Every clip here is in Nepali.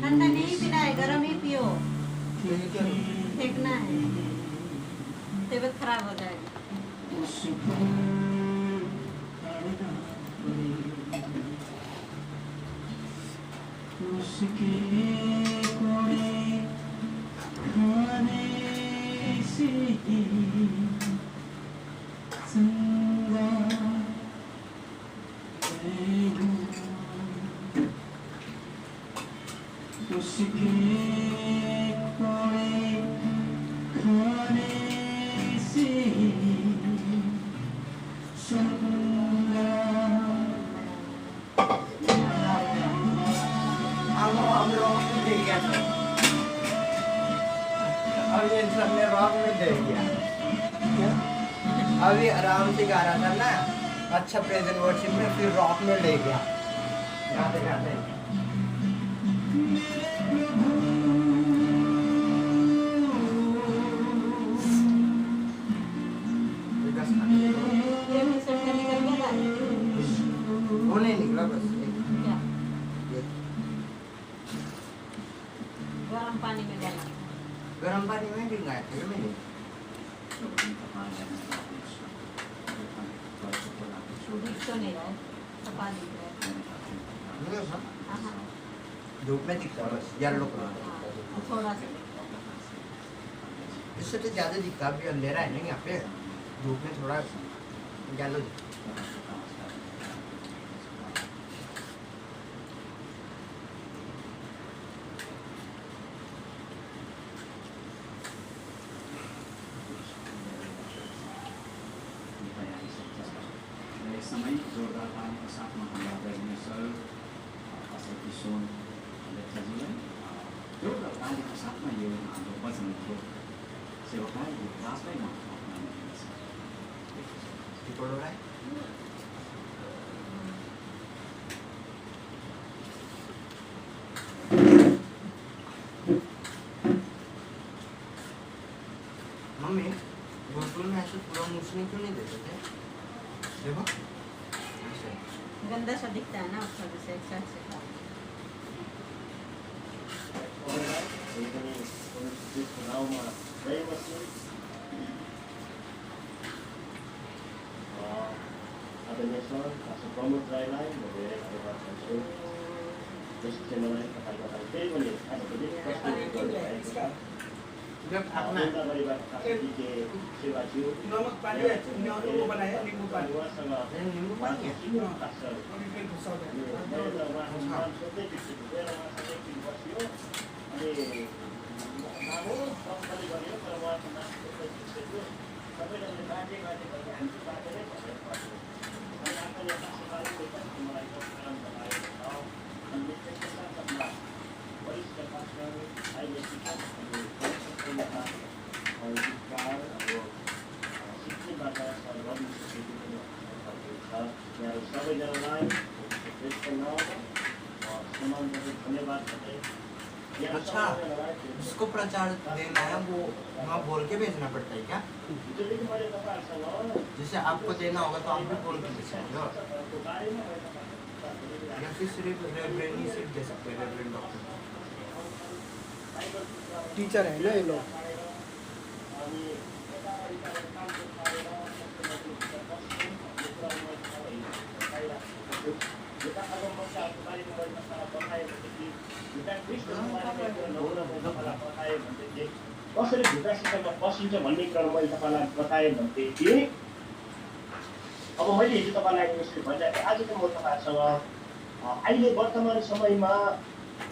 ठंडा नहीं पीना है, गर्म ही पियो। फेंकना है, तबीयत खराब हो जाएगी। अभी आराम से गा रहा था ना, अच्छा प्रेजेंट वर्शिप में, फिर रॉक में ले गया गाते गाते। वो नहीं निकला बस। गर्म पानी में डाला, गर्म पानी में भिगाया फिर मैंने। तो नहीं रहा है, सफा दिख रहा है। धूप में दिखता है बस, येलो कलर थोड़ा सा इससे तो ज़्यादा दिखता, अभी अंधेरा है ना यहाँ पे, धूप में थोड़ा येलो दिखता। समय जोरदार पानी के साथ में हमारा सर असल किशोर लेखजीलाई जोरदार पानी के साथ में ये हाम्रो वचन को सेवकाई को रास्ता में पढ़ रहा है। मम्मी बोतल में ऐसे पूरा मूछने क्यों नहीं देते थे? देखो गंदा सा दिखता है ना, उस वजह से एक साइड से जब अपना नमक पानी है वो बनाया नींबू पानी नींबू पानी है अच्छा जिसको प्रचार देना है वो वहाँ बोल के भेजना पड़ता है क्या? जैसे आपको देना होगा तो आप भी बोल के भेज सकते हो या फिर सिर्फ रेवरेंड ही सिर्फ दे सकते हैं रेवरेंड डॉक्टर टीचर है ना ये लोग कसरी झुटा शिक्षामा पसिन्छ भन्ने क्रम मैले तपाईँलाई बताएँ भनेदेखि अब मैले हिजो तपाईँलाई यसरी भनिरहेको आज चाहिँ म तपाईँहरूसँग अहिले वर्तमान समयमा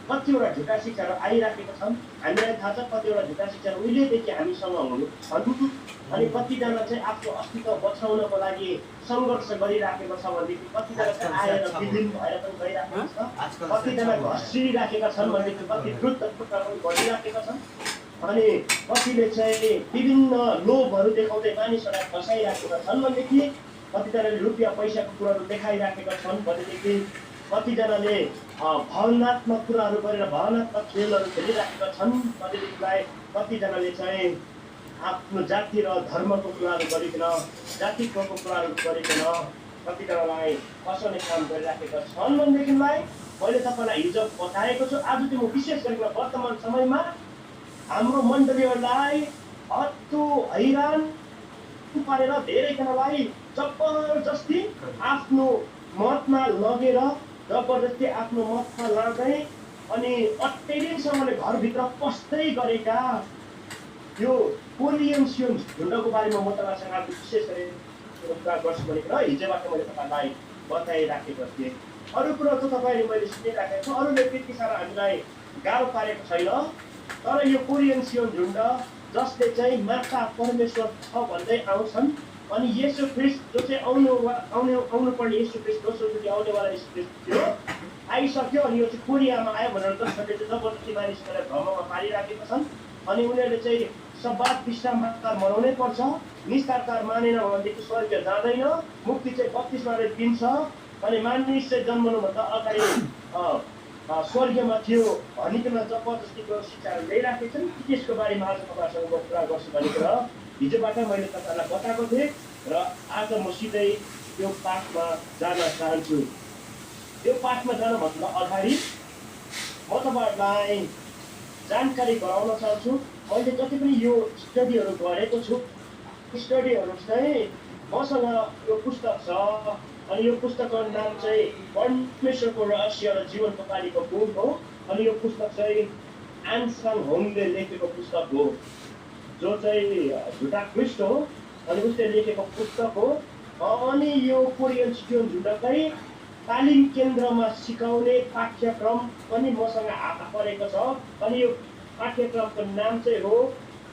कतिवटा झुटा शिक्षाहरू आइराखेका छन् हामीलाई थाहा छ कतिवटा झुटा शिक्षाहरू उहिलेदेखि हामीसँग छन् अनि कतिजना चाहिँ आफ्नो अस्तित्व बचाउनको लागि सङ्घर्ष गरिराखेको छ भनेदेखि कतिजना चाहिँ आएर विलीन भएर पनि गइराखेको छ कतिजना घस्रिराखेका छन् भनेदेखि कति द्रुत पनि गरिराखेका छन् अनि कतिले चाहिँ विभिन्न लोभहरू देखाउँदै मानिसहरूलाई फसाइराखेका छन् भनेदेखि कतिजनाले रुपियाँ पैसाको कुराहरू देखाइराखेका छन् भनेदेखि कतिजनाले भावनात्मक कुराहरू गरेर भावनात्मक खेलहरू खेलिराखेका छन् भनेदेखिलाई कतिजनाले चाहिँ आफ्नो जाति र धर्मको कुराहरू गरिकन जातित्वको कुराहरू गरिकन कतिजनालाई फसाउने काम गरिराखेका छन् भनेदेखिलाई मैले तपाईँलाई हिजो बताएको छु आज चाहिँ म विशेष गरेर वर्तमान समयमा हाम्रो मण्डलीहरूलाई हत्तु हैरान पारेर धेरैजनालाई जबरजस्ती आफ्नो मतमा लगेर जबरजस्ती आफ्नो मतमा लाँदै अनि अत्याधिकसँगले घरभित्र पस्दै गरेका यो कोरियन सियोन झुन्डको बारेमा म तपाईँसँग आज विशेष गरी कुरा गर्छु भनेर हिजोबाट मैले तपाईँलाई बताइराखेको थिएँ अरू कुरा त तपाईँले मैले सुनिराखेको छु अरूले त्यति साह्रो हामीलाई गाह्रो पारेको छैन तर यो कोरियन सियोन झुन्ड जसले चाहिँ माता परमेश्वर छ भन्दै आउँछन् अनि येशू ख्रिस्ट जो चाहिँ आउनुपर्ने येशू ख्रिस्ट दोस्रो चोटि आउनेवाला येशू ख्रिस्ट थियो आइसक्यो अनि यो चाहिँ कोरियामा आयो भनेर जसले चाहिँ जबरजस्ती मानिसहरूलाई भ्रममा पारिराखेका छन् अनि उनीहरूले चाहिँ सब्बात विश्रामबार मनाउनै पर्छ निस्तारकार मानेन भनेदेखि स्वर्ग जाँदैन मुक्ति चाहिँ बत्तिसमाले दिन्छ अनि मानिस चाहिँ जन्मनुभन्दा अगाडि स्वर्गमा थियो भनिकन जबरजस्तीको शिक्षाहरू ल्याइराखेका छन् त्यसको बारेमा आज तपाईँहरूसँग म कुरा गर्छु भनेर हिजोबाट मैले तपाईँहरूलाई बताएको थिएँ र आज म सिधै त्यो पाठमा जान चाहन्छु त्यो पाठमा जानुभन्दा अगाडि म तपाईँहरूलाई जानकारी गराउन चाहन्छु मैले जति पनि यो स्टडीहरू गरेको छु स्टडीहरू चाहिँ मसँग यो पुस्तक छ अनि यो पुस्तकको नाम चाहिँ परमेश्वरको रहस्य र जीवनोपायको बुक हो अनि यो पुस्तक चाहिँ आन्साङ होङले लेखेको पुस्तक हो जो चाहिँ झुटा ख्रिस्ट हो अनि उसले लेखेको पुस्तक हो अनि यो कोरियन सियोन झुन्डकै तालिम केन्द्रमा सिकाउने पाठ्यक्रम पनि मसँग हात परेको छ अनि यो पाठ्यक्रमको नाम चाहिँ हो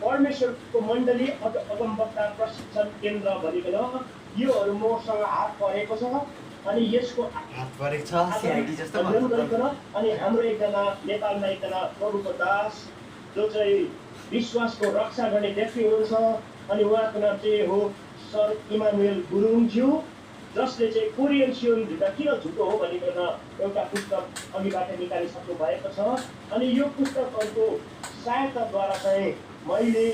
परमेश्वरको मण्डली अगमवक्ता प्रशिक्षण केन्द्र भनिकन योहरू मसँग हात परेको छ अनि यसको हात परेको छ सिआइडी जस्तो अनि हाम्रो एकजना नेपालमा एकजना प्रभुको दास जो चाहिँ विश्वासको रक्षा गर्ने व्यक्ति हुनुहुन्छ अनि उहाँको नाम चाहिँ हो सर इमानुएल गुरुङज्यू जसले चाहिँ कोरियन सियोन झुटा किन झुटो हो भनिकन एउटा पुस्तक अघिबाट निकालिसक्नु भएको छ अनि यो पुस्तकहरूको सहायताद्वारा चाहिँ मैले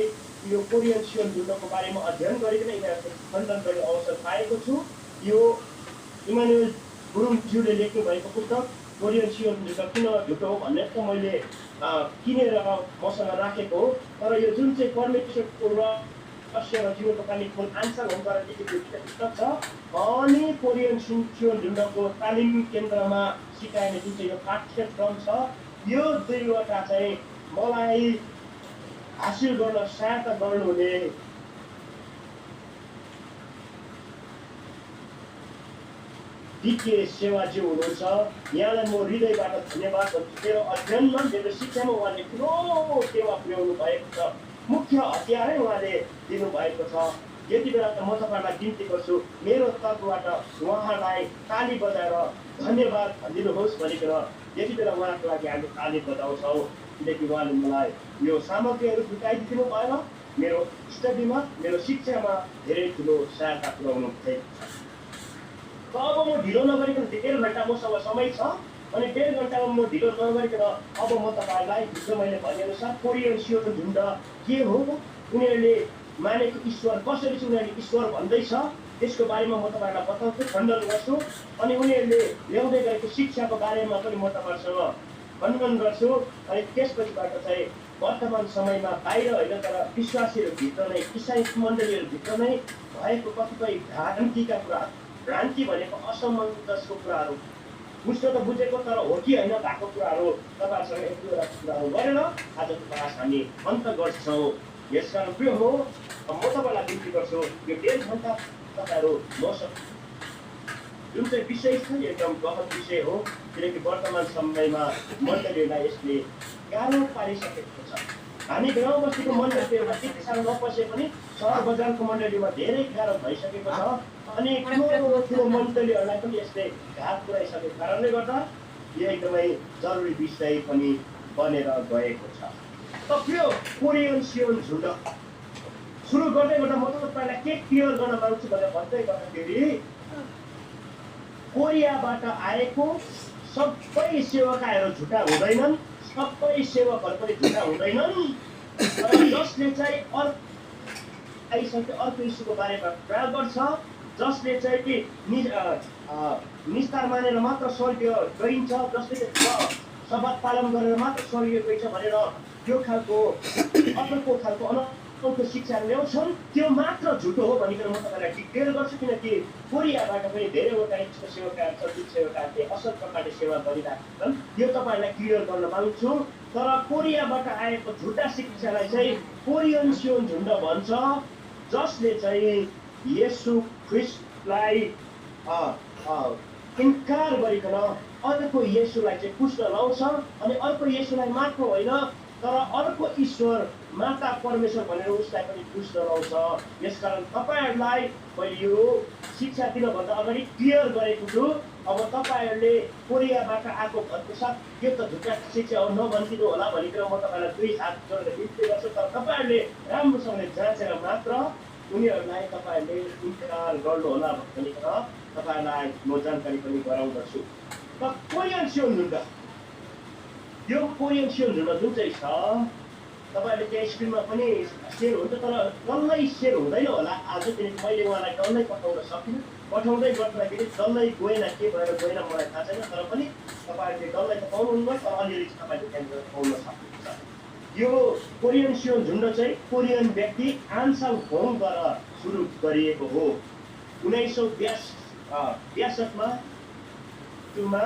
यो कोरियन सियोन झुटोको बारेमा अध्ययन गरिकन यिनीहरूको खण्डन गर्ने अवसर पाएको छु यो इमानुएल गुरुङज्यूले लेख्नु भएको पुस्तक कोरियन सियोन झुटो किन झुटो हो भन्ने त मैले किनेर मसँग राखेको हो तर यो जुन चाहिँ परमेश्वरको रहस्य र जीवनोपायको आन्साङ होङद्वारा लेखेको पुस्तक छ अनि कोरियन सियोन झुन्डको तालिम केन्द्रमा सिकाइने जुन चाहिँ यो पाठ्यक्रम छ यो दुईवटा चाहिँ मलाई हासिल गर्न सहायता गर्नुहुने द्वितीय सेवाजी हुनुहुन्छ। यहाँलाई म हृदयबाट धन्यवाद भन्छु। मेरो अध्ययनमा मेरो शिक्षामा उहाँले ठुलो सेवा पुर्याउनु भएको छ। मुख्य हतियारै उहाँले दिनुभएको छ। यति बेला म तपाईँलाई बिन्ती गर्छु, मेरो तर्फबाट उहाँलाई ताली बजाएर धन्यवाद भनिदिनुहोस् भनिकन यति बेला उहाँको लागि हामी ताली बजाउँछौँ। किनकि उहाँले मलाई यो सामग्रीहरू जुटाइदिनु भएर मेरो स्टडीमा मेरो शिक्षामा धेरै ठुलो सहायता पुर्याउनु भएको छ। त अब म ढिलो नगरिकन 1.5 घन्टा मसँग समय छ अनि 1.5 घन्टामा म ढिलो नगरिकन अब म तपाईँलाई हिजो मैले भनेअनुसार कोरियन सियोको झुन्ड के हो, उनीहरूले मानेको ईश्वर कसरी चाहिँ उनीहरूले ईश्वर भन्दैछ त्यसको बारेमा म तपाईँलाई बताउँछु, खण्डन गर्छु अनि उनीहरूले ल्याउँदै गएको शिक्षाको बारेमा पनि म तपाईँहरूसँग खण्डन गर्छु। अनि त्यसपछिबाट चाहिँ वर्तमान समयमा बाहिर होइन तर विश्वासीहरूभित्र नै इसाई मण्डलीहरूभित्र नै भएको कतिपय भ्रान्तिका कुराहरू, भ्रान्ति भनेको असमञ्जसको कुराहरू, बुझ्न त बुझेको तर हो कि होइन भएको कुराहरू तपाईँहरूसँग एक दुईवटा कुराहरू गरेर आजको क्लास हामी अन्त गर्छौँ। यसकारण प्रिय हो म तपाईँलाई बिन्ती गर्छु, यो 1.5 घन्टा तपाईँहरू मसँग जुन चाहिँ विषय छ एकदम गहन विषय हो। किनकि वर्तमान समयमा मण्डलीहरूलाई यसले गाह्रो पारिसकेको छ। हामी गाउँ बस्तीको मण्डलीहरूमा त्यति साह्रो नपसे पनि सहर बजारको मण्डलीमा धेरै गाह्रो भइसकेको छ अनि ठुलो मण्डलीहरूलाई पनि यसले घात पुर्याइसकेको कारणले गर्दा यो एकदमै जरुरी विषय पनि बनेर गएको छ। त प्रिय कोरियन सियोन झुन्ड सुरु गर्दै गर्दा म तपाईँलाई के क्लियर गर्न माग्छु भनेर भन्दै गर्दाखेरि कोरियाबाट आएको सबै सेवकाहरू झुटा हुँदैनन्, सबै सेवकहरू पनि झुटा हुँदैनन्। जसले चाहिँ आइसके अर्को यीशुको बारेमा कुरा गर्छ, जसले चाहिँ कि निस्तार मानेर मात्र स्वर्ग गइन्छ, जसले शपथ पालन गरेर मात्र स्वर्ग गइन्छ भनेर त्यो खालको अर्को खालको अनौठो शिक्षाहरू ल्याउँछन्, त्यो मात्र झुटो हो भनिकन म तपाईँलाई डिक्लेयर गर्छु। किनकि कोरियाबाट पनि धेरैवटा सेवकाहरू छन् जुन सेवकाहरूले असल प्रकारले सेवा गरिरहेका छन्, यो तपाईँलाई क्लियर गर्न माग्छु। तर कोरियाबाट आएको झुटा शिक्षालाई चाहिँ कोरियन सियोन झुन्ड भन्छ, जसले चाहिँ येशू ख्रिस्टलाई इन्कार गरिकन अर्को येशूलाई चाहिँ पुज्न लाउँछ अनि अर्को येशूलाई मात्र होइन तर अर्को ईश्वर माता परमेश्वर भनेर उसलाई पनि पुज्न लाउँछ। यसकारण तपाईँहरूलाई मैले यो शिक्षा दिनुभन्दा अगाडि क्लियर गरेको छु। अब तपाईँहरूले कोरियाबाट आएको भएको साथ यो त झुटा शिक्षा हो नभनिदिनु होला भनिकन म तपाईँलाई 2 हात जोडेर बिन्ती गर्छु। तर तपाईँहरूले राम्रोसँगले जाँचेर मात्र उनीहरूलाई तपाईँहरूले इन्कार गर्नुहोला भनिकन तपाईँहरूलाई म जानकारी पनि गराउँदछु। त कोरियन सियोन झुन्ड, यो कोरियन सियोन झुन्ड जुन चाहिँ छ तपाईँहरूले त्यहाँ स्क्रिनमा पनि सेयर हुन्छ तर डल्लै सेयर हुँदैन होला आज, किनकि मैले उहाँलाई डल्लै पठाउन सकिनँ। पठाउँदै गर्दाखेरि डल्लै गएन, के भएर गएन मलाई थाहा छैन, तर पनि तपाईँहरूले डल्लै त पाउनुहुन्न तर अलिअलि तपाईँले त्यहाँनिर पाउन सक्नुहुन्छ। यो कोरियन सियोन झुन्ड चाहिँ कोरियन व्यक्ति आन्साङ होङद्वारा सुरु गरिएको हो। 1962मा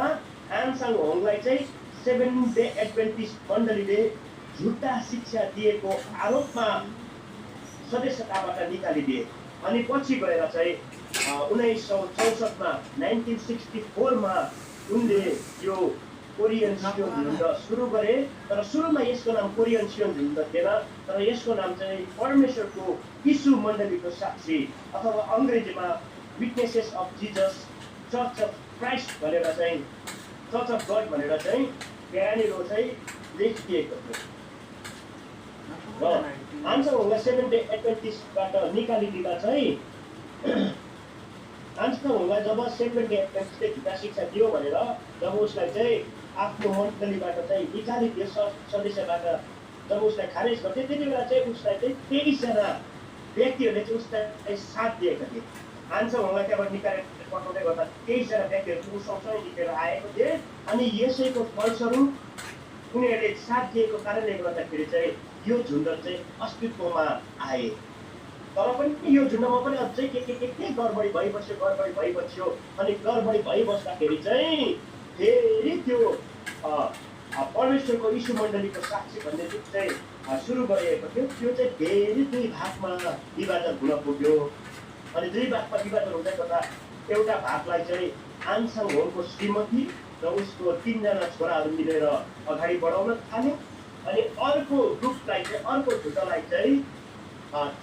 आन्साङ होङलाई चाहिँ 7th डे एडभेन्टिस्ट मण्डलीले झुटा शिक्षा दिएको आरोपमा सदस्यताबाट निकालिदिए अनि पछि गएर चाहिँ 1964मा 1964मा उनले यो कोरियन सियोन झुन्ड सुरु गरे। तर सुरुमा यसको नाम कोरियन सियोन झुन्ड थिएन, तर यसको नाम चाहिँ परमेश्वरको यीशु मण्डलीको साक्षी अथवा अङ्ग्रेजीमा witnesses of Jesus church of Christ भनेर चाहिँ चर्च अफ गड भनेर चाहिँ त्यहाँनिर चाहिँ लेखिएको थियो। र आन्साङ होङलाई 7th डे एडभेन्टिस्टबाट निकालिदिँदा चाहिँ आन्साङ होङलाई जब 7th डे एडभेन्टिस्टले झुटा शिक्षा दियो भनेर जब उसलाई चाहिँ आफ्नो मण्डलीबाट चाहिँ निकालिदियो सदस्यबाट जब उसलाई खारेज गर्थ्यो त्यति बेला चाहिँ उसलाई चाहिँ 23 जना व्यक्तिहरूले चाहिँ उसलाई साथ दिएका थिए। आन्साङ होङलाई त्यहाँबाट निकालेर पठाउँदै गर्दा 23 जना व्यक्तिहरू सँगसँगै निकेर आएको थिए अनि यसैको फलस्वरूप उनीहरूले साथ दिएको कारणले गर्दाखेरि चाहिँ यो झुन्ड चाहिँ अस्तित्वमा आए। तर पनि यो झुन्डमा पनि अझै के गडबडी भइबस्यो अनि गडबडी भइबस्दाखेरि चाहिँ फेरि त्यो परमेश्वरको यीशु मण्डलीको साक्षी भन्ने जुन चाहिँ सुरु गरिएको थियो त्यो चाहिँ फेरि 2 भागमा विभाजन हुन पुग्यो। अनि 2 भागमा विभाजन हुँदै गर्दा एउटा भागलाई चाहिँ आनसाङ होङको श्रीमती र उसको 3 जना छोराहरू मिलेर अगाडि बढाउन थाल्यो। अनि अर्को ग्रुपलाई चाहिँ अर्को झुटालाई चाहिँ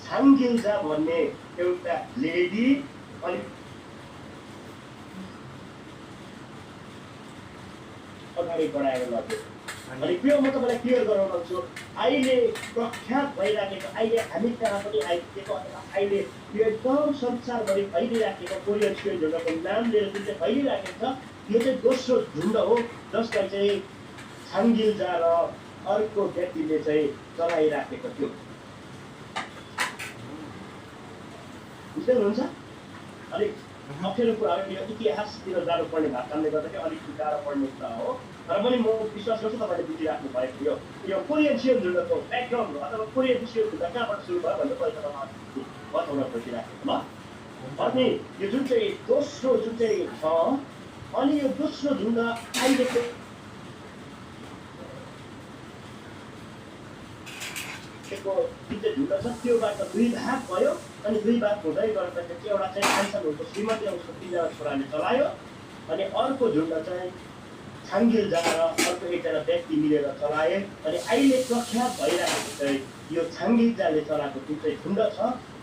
छाङगिल्जा भन्ने एउटा लेडी अनि अगाडि बढाएर लग्यो। अनि त्यो म तपाईँलाई क्लियर गराउन छु, अहिले प्रख्यात भइराखेको, अहिले हामी कहाँ पनि आइपुगेको अथवा अहिले यो एकदम संसारभरि फैलिराखेको कोरियन स्क्वेयर झुन्डको नाम लिएर जुन चाहिँ फैलिराखेको छ, यो चाहिँ दोस्रो झुन्ड हो जसलाई चाहिँ छाङगिल्जा र अर्को व्यक्तिले चाहिँ चलाइराखेको थियो। बुझ्दै हुनुहुन्छ? अलिक अप्ठ्यारो कुराहरू यो इतिहासतिर जानुपर्ने भएको कारणले गर्दाखेरि अलिक गाह्रो पर्ने कुरा हो, तर पनि म विश्वास गर्छु तपाईँले बुझिराख्नु भएको यो कोरियन स्क्वेयर झुन्डको ब्याकग्राउन्ड अथवा कोरियन स्क्वेयर झुन्ड कहाँबाट सुरु भयो भन्ने पहिला तपाईँलाई बताउन खोजिराखेको ल। अनि यो जुन चाहिँ दोस्रो जुन चाहिँ छ, अनि यो दोस्रो झुन्ड अहिलेको जुन चाहिँ झुन्ड छ त्योबाट 2 भाग भयो। अनि 2 भाग हुँदै गर्दाखेरि चाहिँ एउटा चाहिँ आनसाङ होङको श्रीमती र उसको 3 जना छोराले चलायो। अनि अर्को झुन्ड चाहिँ छाङगिल्जा र अर्को 1 जना व्यक्ति मिलेर चलाए। अनि अहिले प्रख्यात भइरहेको चाहिँ यो छाङगिल्जाले चलाएको जुन चाहिँ झुन्ड छ,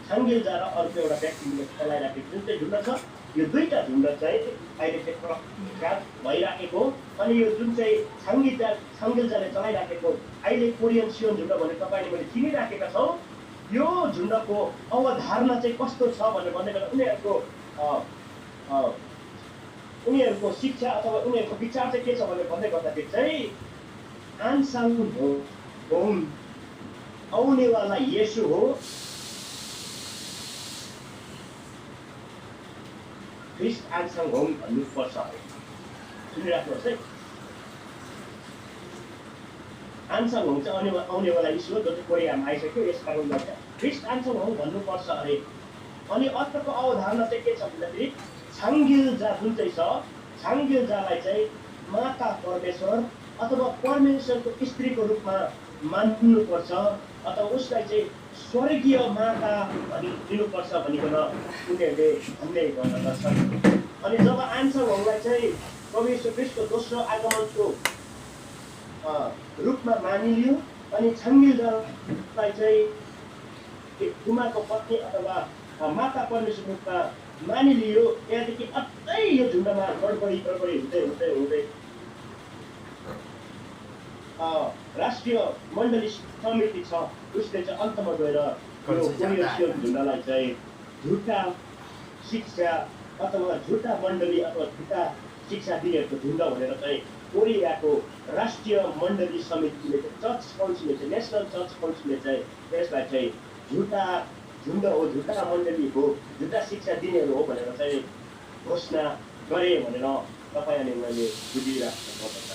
छाङगिल्जा र अर्को एउटा व्यक्ति मिलेर चलाइराखेको जुन चाहिँ झुन्ड छ, यो 2टा झुन्ड चाहिँ अहिले चाहिँ प्रख्यात भइराखेको। अनि यो जुन चाहिँ छाङगिल्जाले चलाइराखेको अहिले कोरियन स्क्वेयर झुन्ड भनेर तपाईँले मैले चिनिराखेका छौँ, यो झुन्डको अवधारणा चाहिँ कस्तो छ भनेर भन्दै गर्दा उनीहरूको शिक्षा अथवा उनीहरूको विचार चाहिँ के छ भनेर भन्दै गर्दाखेरि चाहिँ आनसाङ होङ आउनेवाला येशू हो, ख्रिस्ट आनसाङ होङ भन्नुपर्छ। सुनिराख्नुहोस् है, आनसाङ होङ चाहिँ आउनेवाला यीशु हो जो चाहिँ कोरियामा आइसक्यो, यस कारणले गर्दा ख्रिस्ट आनसाङ होङ भन्नुपर्छ अरे। अनि अर्को अवधारणा चाहिँ के छ भन्दाखेरि छाङगिल्जा जुन चाहिँ छ, छाङगिल्जालाई चाहिँ माता परमेश्वर अथवा परमेश्वरको स्त्रीको रूपमा मान्नुपर्छ अथवा उसलाई चाहिँ स्वर्गीय माता भनिदिनुपर्छ भनिकन उनीहरूले भन्ने गर्दछन्। अनि जब आनसाङ होङलाई चाहिँ प्रभु यीशु ख्रिस्टको दोस्रो आगमनको रूपमा मानिलियो अनि छाङगिल्जालाई चाहिँ उमाको पत्नी अथवा माता परमेश्वर रूपमा मानिलियो, त्यहाँदेखि अझै यो झुन्डमा गडबडी हुँदै राष्ट्रिय मण्डली समिति छ उसले चाहिँ अन्तमा गएर यो कोरियन स्क्वेयर झुन्डलाई चाहिँ झुटा शिक्षा अथवा झुटा मण्डली अथवा झुटा शिक्षा दिनेहरूको झुन्ड भनेर चाहिँ कोरियाको राष्ट्रिय मण्डली समितिले चर्च काउन्सिलले चाहिँ नेसनल चर्च काउन्सिलले चाहिँ यसलाई चाहिँ झुटा झुन्ड हो, झुटा मण्डली हो, झुटा शिक्षा दिनेहरू हो भनेर चाहिँ घोषणा गरे भनेर तपाईँ अनि मैले बुझिराख्नुपर्छ।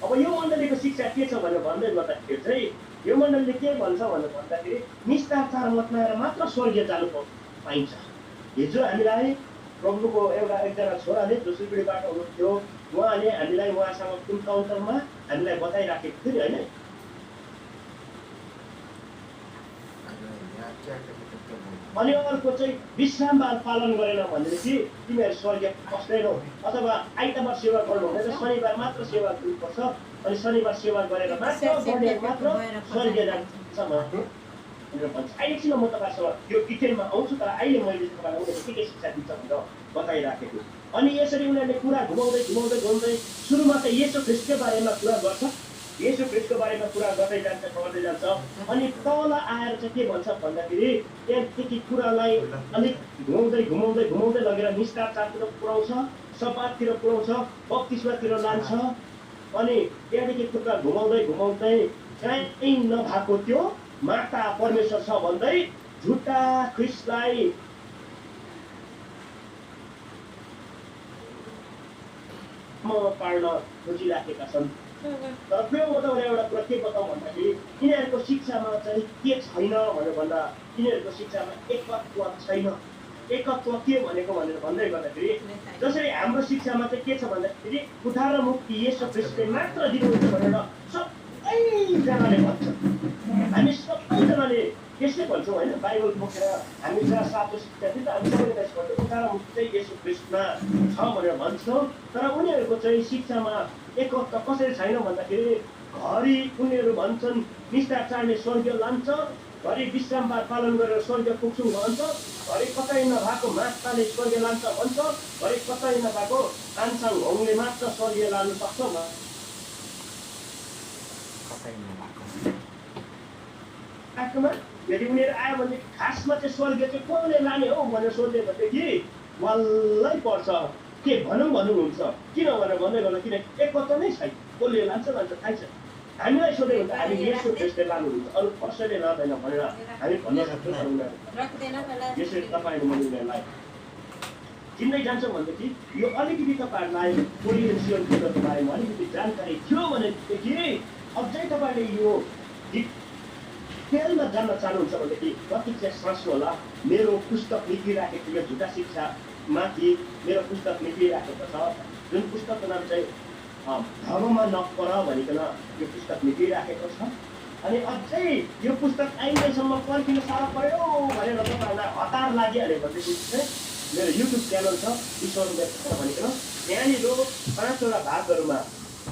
अब यो मण्डलीको शिक्षा के छ भनेर भन्दै गर्दाखेरि चाहिँ यो मण्डलीले के भन्छ भनेर भन्दाखेरि निष्ठाचार अपनाएर मात्र स्वर्गीय जानु पाइन्छ। हिजो हामीलाई प्रभुको एकजना छोराले जो सिलगढीबाट हुनुहुन्थ्यो, उहाँले हामीलाई उहाँसँग कुन काउन्टरमा हामीलाई बताइराखेको थियो नि, होइन? अनि अर्को चाहिँ विश्रामबार पालन गरेन भनेदेखि तिमीहरू स्वर्गीय पस्दैनौ, अथवा आइतबार सेवा गर्नु हुँदैन, शनिबार मात्र सेवा गर्नुपर्छ, अनि शनिबार सेवा गरेर मात्र स्वर्गीय जान्छ भनेर भन्छ। एकछिन म तपाईँसँग यो डिटेलमा आउँछु, तर अहिले मैले तपाईँलाई उनीहरूले के शिक्षा दिन्छ भनेर बताइराखेको। अनि यसरी उनीहरूले कुरा घुमाउँदै सुरुमा चाहिँ येशू ख्रिस्टको बारेमा कुरा गर्छ, येशू ख्रिस्टको बारेमा कुरा गर्दै जान्छ। अनि तल आएर चाहिँ के भन्छ भन्दाखेरि त्यहाँदेखि कुरालाई अलिक घुमाउँदै लगेर निष्ठाचारतिर पुऱ्याउँछ, सपाततिर पुऱ्याउँछ, बप्तिस्मातिर लान्छ। अनि त्यहाँदेखि कुरा घुमाउँदै कहीँ नभएको त्यो माता परमेश्वर छ भन्दै झुटा ख्रिस्टलाई पार्न खोजिराखेका छन्। तर त्यो बताउने एउटा कुरा के बताउँ भन्दाखेरि यिनीहरूको शिक्षामा चाहिँ के छैन भनेर भन्दा यिनीहरूको शिक्षामा एकत्व छैन। एकत्व के भनेको भनेर भन्दै गर्दाखेरि जसरी हाम्रो शिक्षामा चाहिँ के छ भन्दाखेरि उद्धार र मुक्ति येशू ख्रिस्टले मात्र दिनुहुन्छ भनेर सबैजनाले भन्छ। हामी सबैजनाले त्यसै भन्छौँ होइन, बाइबल बोकेर हामी जहाँ सातो शिक्षा थियो त हामी सबैले त्यसबाट उदाहरण चाहिँ येशू ख्रीष्टमा छ भनेर भन्छौँ। तर उनीहरूको चाहिँ शिक्षामा एकता कसरी छैन भन्दाखेरि घरि उनीहरू भन्छन् निस्तार चाडले स्वर्ग लान्छ, घरि विश्रामबार पालन गरेर स्वर्ग पुग्छौँ भन्छ, घरि कतै नभएको माछाले स्वर्ग लान्छ भन्छ, घरि कतै नभएको आन्साङ होङले मात्र स्वर्ग लानु सक्छ आत्मा। यदि उनीहरू आयो भने खासमा चाहिँ स्वर्ग चाहिँ कसले लाने हो भनेर सोध्यो भनेदेखि वाल्लै पर्छ, के भनौँ हुन्छ, किन भनेर भन्दै गर्दा किन एकता नै छैन, कसले लान्छ थाहै छ। हामीलाई सोध्यो भने हामी येशू ख्रीष्टले लानुहुन्छ, अरू कसैले लाँदैन भनेर हामी भन्न सक्छौँ। यसरी तपाईँहरू मैले उनीहरूलाई चिन्दै जान्छ भनेदेखि यो अलिकति तपाईँहरूलाई कोरियन सियोनको बारेमा अलिकति जानकारी थियो भनेदेखि अझै तपाईँले यो डिटेलमा जान्न चाहनुहुन्छ भनेदेखि कति चाहिँ सोच्नु होला। मेरो पुस्तक लेखिराखेको यो झुटा शिक्षामाथि मेरो पुस्तक लेखिराखेको छ, जुन पुस्तकको नाम चाहिँ धर्ममा नपर भनिकन यो पुस्तक लेखिराखेको छ। अनि अझै यो पुस्तक अहिलेसम्म पर्खिन साह्रो पर्यो भनेर तपाईँहरूलाई हतार लागिहाल्यो भनेदेखि चाहिँ मेरो युट्युब च्यानल छ ईश्वर व्यक्त भनिकन, त्यहाँनिर 5वटा भागहरूमा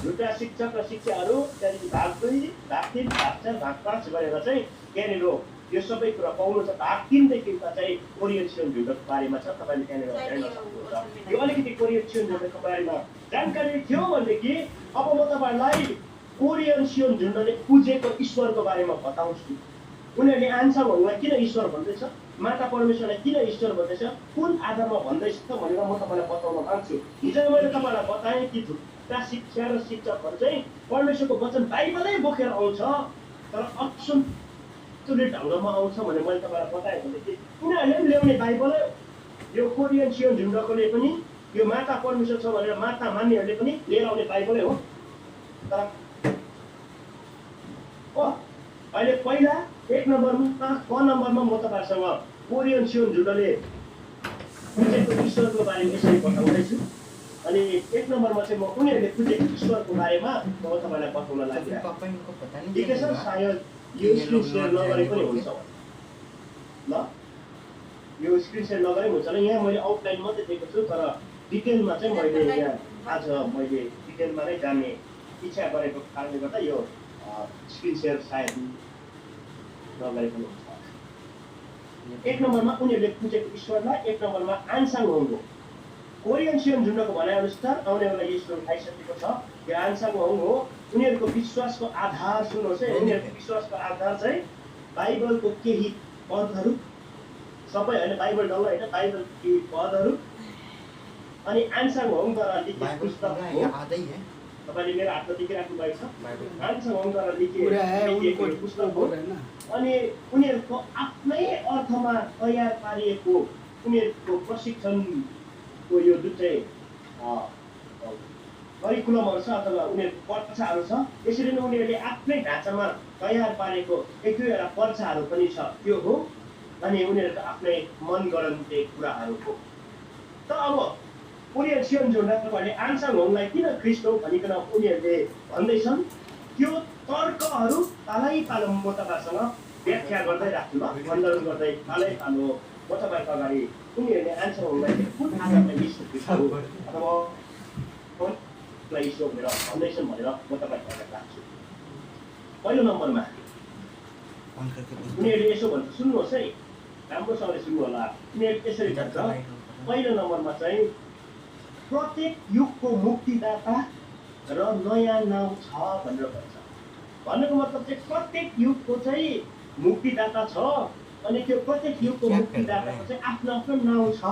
झुटा शिक्षक र शिक्षाहरू, त्यहाँदेखि भाग 2, भाग 3, भाग 4, भाग 5 गरेर चाहिँ त्यहाँनिर यो सबै कुरा पाउनु छ। भाग 3 देखि चाहिँ कोरियन सियोन झुटाको बारेमा छ, तपाईँले त्यहाँनिर हेर्न सक्नुहुन्छ। यो अलिकति कोरियन सियोन झुटाको बारेमा जानकारी थियो भनेदेखि अब म तपाईँहरूलाई कोरियन सियोन झुन्डले पुजेको ईश्वरको बारेमा बताउँछु। उनीहरूले आन्साङ होङलाई किन ईश्वर भन्दैछ, माता परमेश्वरलाई किन ईश्वर भन्दैछ, कुन आधारमा भन्दैछ भनेर म तपाईँलाई बताउन चाहन्छु। हिजो मैले तपाईँलाई बताएँ कि झुटा शिक्षा र शिक्षकहरू चाहिँ परमेश्वरको वचन बाइबलै बोकेर आउँछ तर असन्तुलित ढङ्गमा आउँछ भनेर मैले तपाईँलाई बताएँ भनेदेखि उनीहरूले पनि ल्याउने बाइबलै, यो कोरियन सियोन झुन्डकोले पनि यो माता परमेश्वर छ भनेर माता मान्नेहरूले पनि लिएर आउने बाइबलै हो। तर अहिले पहिला 1 नम्बरमा क नम्बरमा म तपाईँहरूसँग कोरियन सियोन झुन्डले पुजेको ईश्वरको बारेमा यसरी बताउँदैछु। अनि 1 नम्बरमा चाहिँ म उनीहरूले पुजेको ईश्वरको बारेमा म तपाईँलाई बताउन लागिरहेको छु। ठिकै छ, सायद यो स्क्रिन सेयर नगरे पनि हुन्छ ल, यो स्क्रिन सेयर नगरे हुन्छ ल। यहाँ मैले आउटलाइन मात्रै दिएको छु, तर डिटेलमा चाहिँ मैले यहाँ आज मैले डिटेलमा नै जान्ने इच्छा गरेको कारणले गर्दा यो स्क्रिन सेयर सायद नगरे पनि हुन्छ। 1 नम्बरमा उनीहरूले पुजेको ईश्वरलाई, 1 नम्बरमा आन्साङ होङ हो। कोरियन सियोन झुन्डको भनाइअनुसार आउनेवाला यीशुले थाहाइसकेको छ यो आन्साङ होङ हो। उनीहरूको विश्वासको आधार सुन्नुहोस् है, उनीहरूको विश्वासको आधार चाहिँ बाइबलको केही पदहरू, सबै होइन बाइबल डल्लै होइन, बाइबल केही पदहरू अनि आन्साङ होङद्वारा लिखित पुस्तक हो। तपाईँले मेरो हातमा देखिराख्नु भएको छ, आन्साङ होङद्वारा लेखिएको पुस्तक हो। अनि उनीहरूको आफ्नै अर्थमा तयार पारिएको उनीहरूको प्रशिक्षणको यो जुन चाहिँ करिकुलमहरू छ अथवा उनीहरूको पर्चाहरू छ, यसरी नै उनीहरूले आफ्नै ढाँचामा तयार पारेको 1-2वटा पर्चाहरू पनि छ, त्यो हो। अनि उनीहरूको आफ्नै मनगढन्ते कुराहरू हो। त अब कोरियन सियोन झुन्डहरूले आन्साङ होङलाई किन ख्रीष्ट हो भनिकन उनीहरूले भन्दैछन्, त्यो तर्कहरू पालै पालो म तपाईँहरूसँग व्याख्या गर्दै राख्छु ल, खण्डन गर्दै पालै पालो म तपाईँको अगाडि उनीहरूले आन्साङ होङलाई कुन आधारमा यीशु ख्रीष्ट हो अथवा ईश्वर भनेर भन्दैछन् भनेर म तपाईँको अगाडि राख्छु। पहिलो नम्बरमा उनीहरूले यसो भन्छ, सुन्नुहोस् है, राम्रोसँगले सुन्नु होला। उनीहरूले यसरी भन्छ, पहिलो नम्बरमा चाहिँ प्रत्येक युगको मुक्तिदाता र नयाँ नाउँ छ भनेर भन्छ। भन्नुको मतलब चाहिँ प्रत्येक युगको चाहिँ मुक्तिदाता छ अनि त्यो प्रत्येक युगको मुक्तिदाताको चाहिँ आफ्नो आफ्नो नाउँ छ।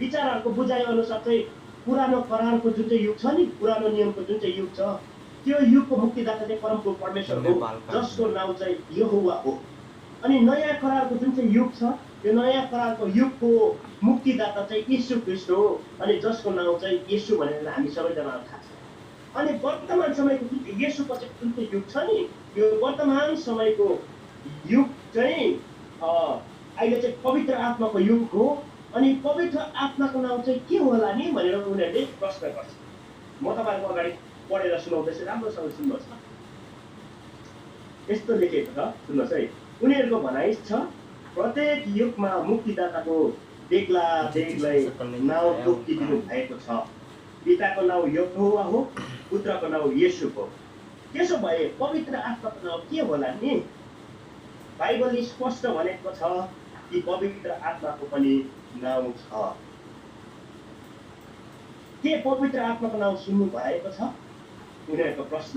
विचारहरूको बुझाइ अनुसार चाहिँ पुरानो करारको जुन चाहिँ युग छ नि, पुरानो नियमको जुन चाहिँ युग छ, त्यो युगको मुक्तिदाता चाहिँ परमप्रभु परमेश्वर हो जसको नाउँ चाहिँ यहोवा हो। अनि नयाँ करारको जुन चाहिँ युग छ, यो नयाँ करारको युगको मुक्तिदाता चाहिँ यीशु ख्रीष्ट हो अनि जसको नाउँ चाहिँ येशू भनेर हामी सबैजनालाई थाहा छ। अनि वर्तमान समयको जुन चाहिँ येशूको चाहिँ जुन चाहिँ युग छ नि, यो वर्तमान समयको युग चाहिँ अहिले चाहिँ पवित्र आत्माको युग हो। अनि पवित्र आत्माको नाउँ चाहिँ के होला नि भनेर उनीहरूले प्रश्न गर्छ। म तपाईँहरूको अगाडि पढेर सुनाउँदैछु, राम्रोसँग सुन्नुहोस् न। यस्तो लेखेको छ, सुन्नुहोस् है, उनीहरूको भनाइ छ प्रत्येक युगमा मुक्तिदाताको बेग्ला बेग्लै नाउँ तोकिदिनु भएको छ। पिताको नाउँ यहोवा हो, पुत्रको नाउँ येशू हो। त्यसो भए पवित्र आत्माको नाउँ के होला नि? बाइबलले स्पष्ट भनेको छ कि पवित्र आत्माको पनि नाउँ छ। के पवित्र आत्माको नाउँ सुन्नु भएको छ? उनीहरूको प्रश्न।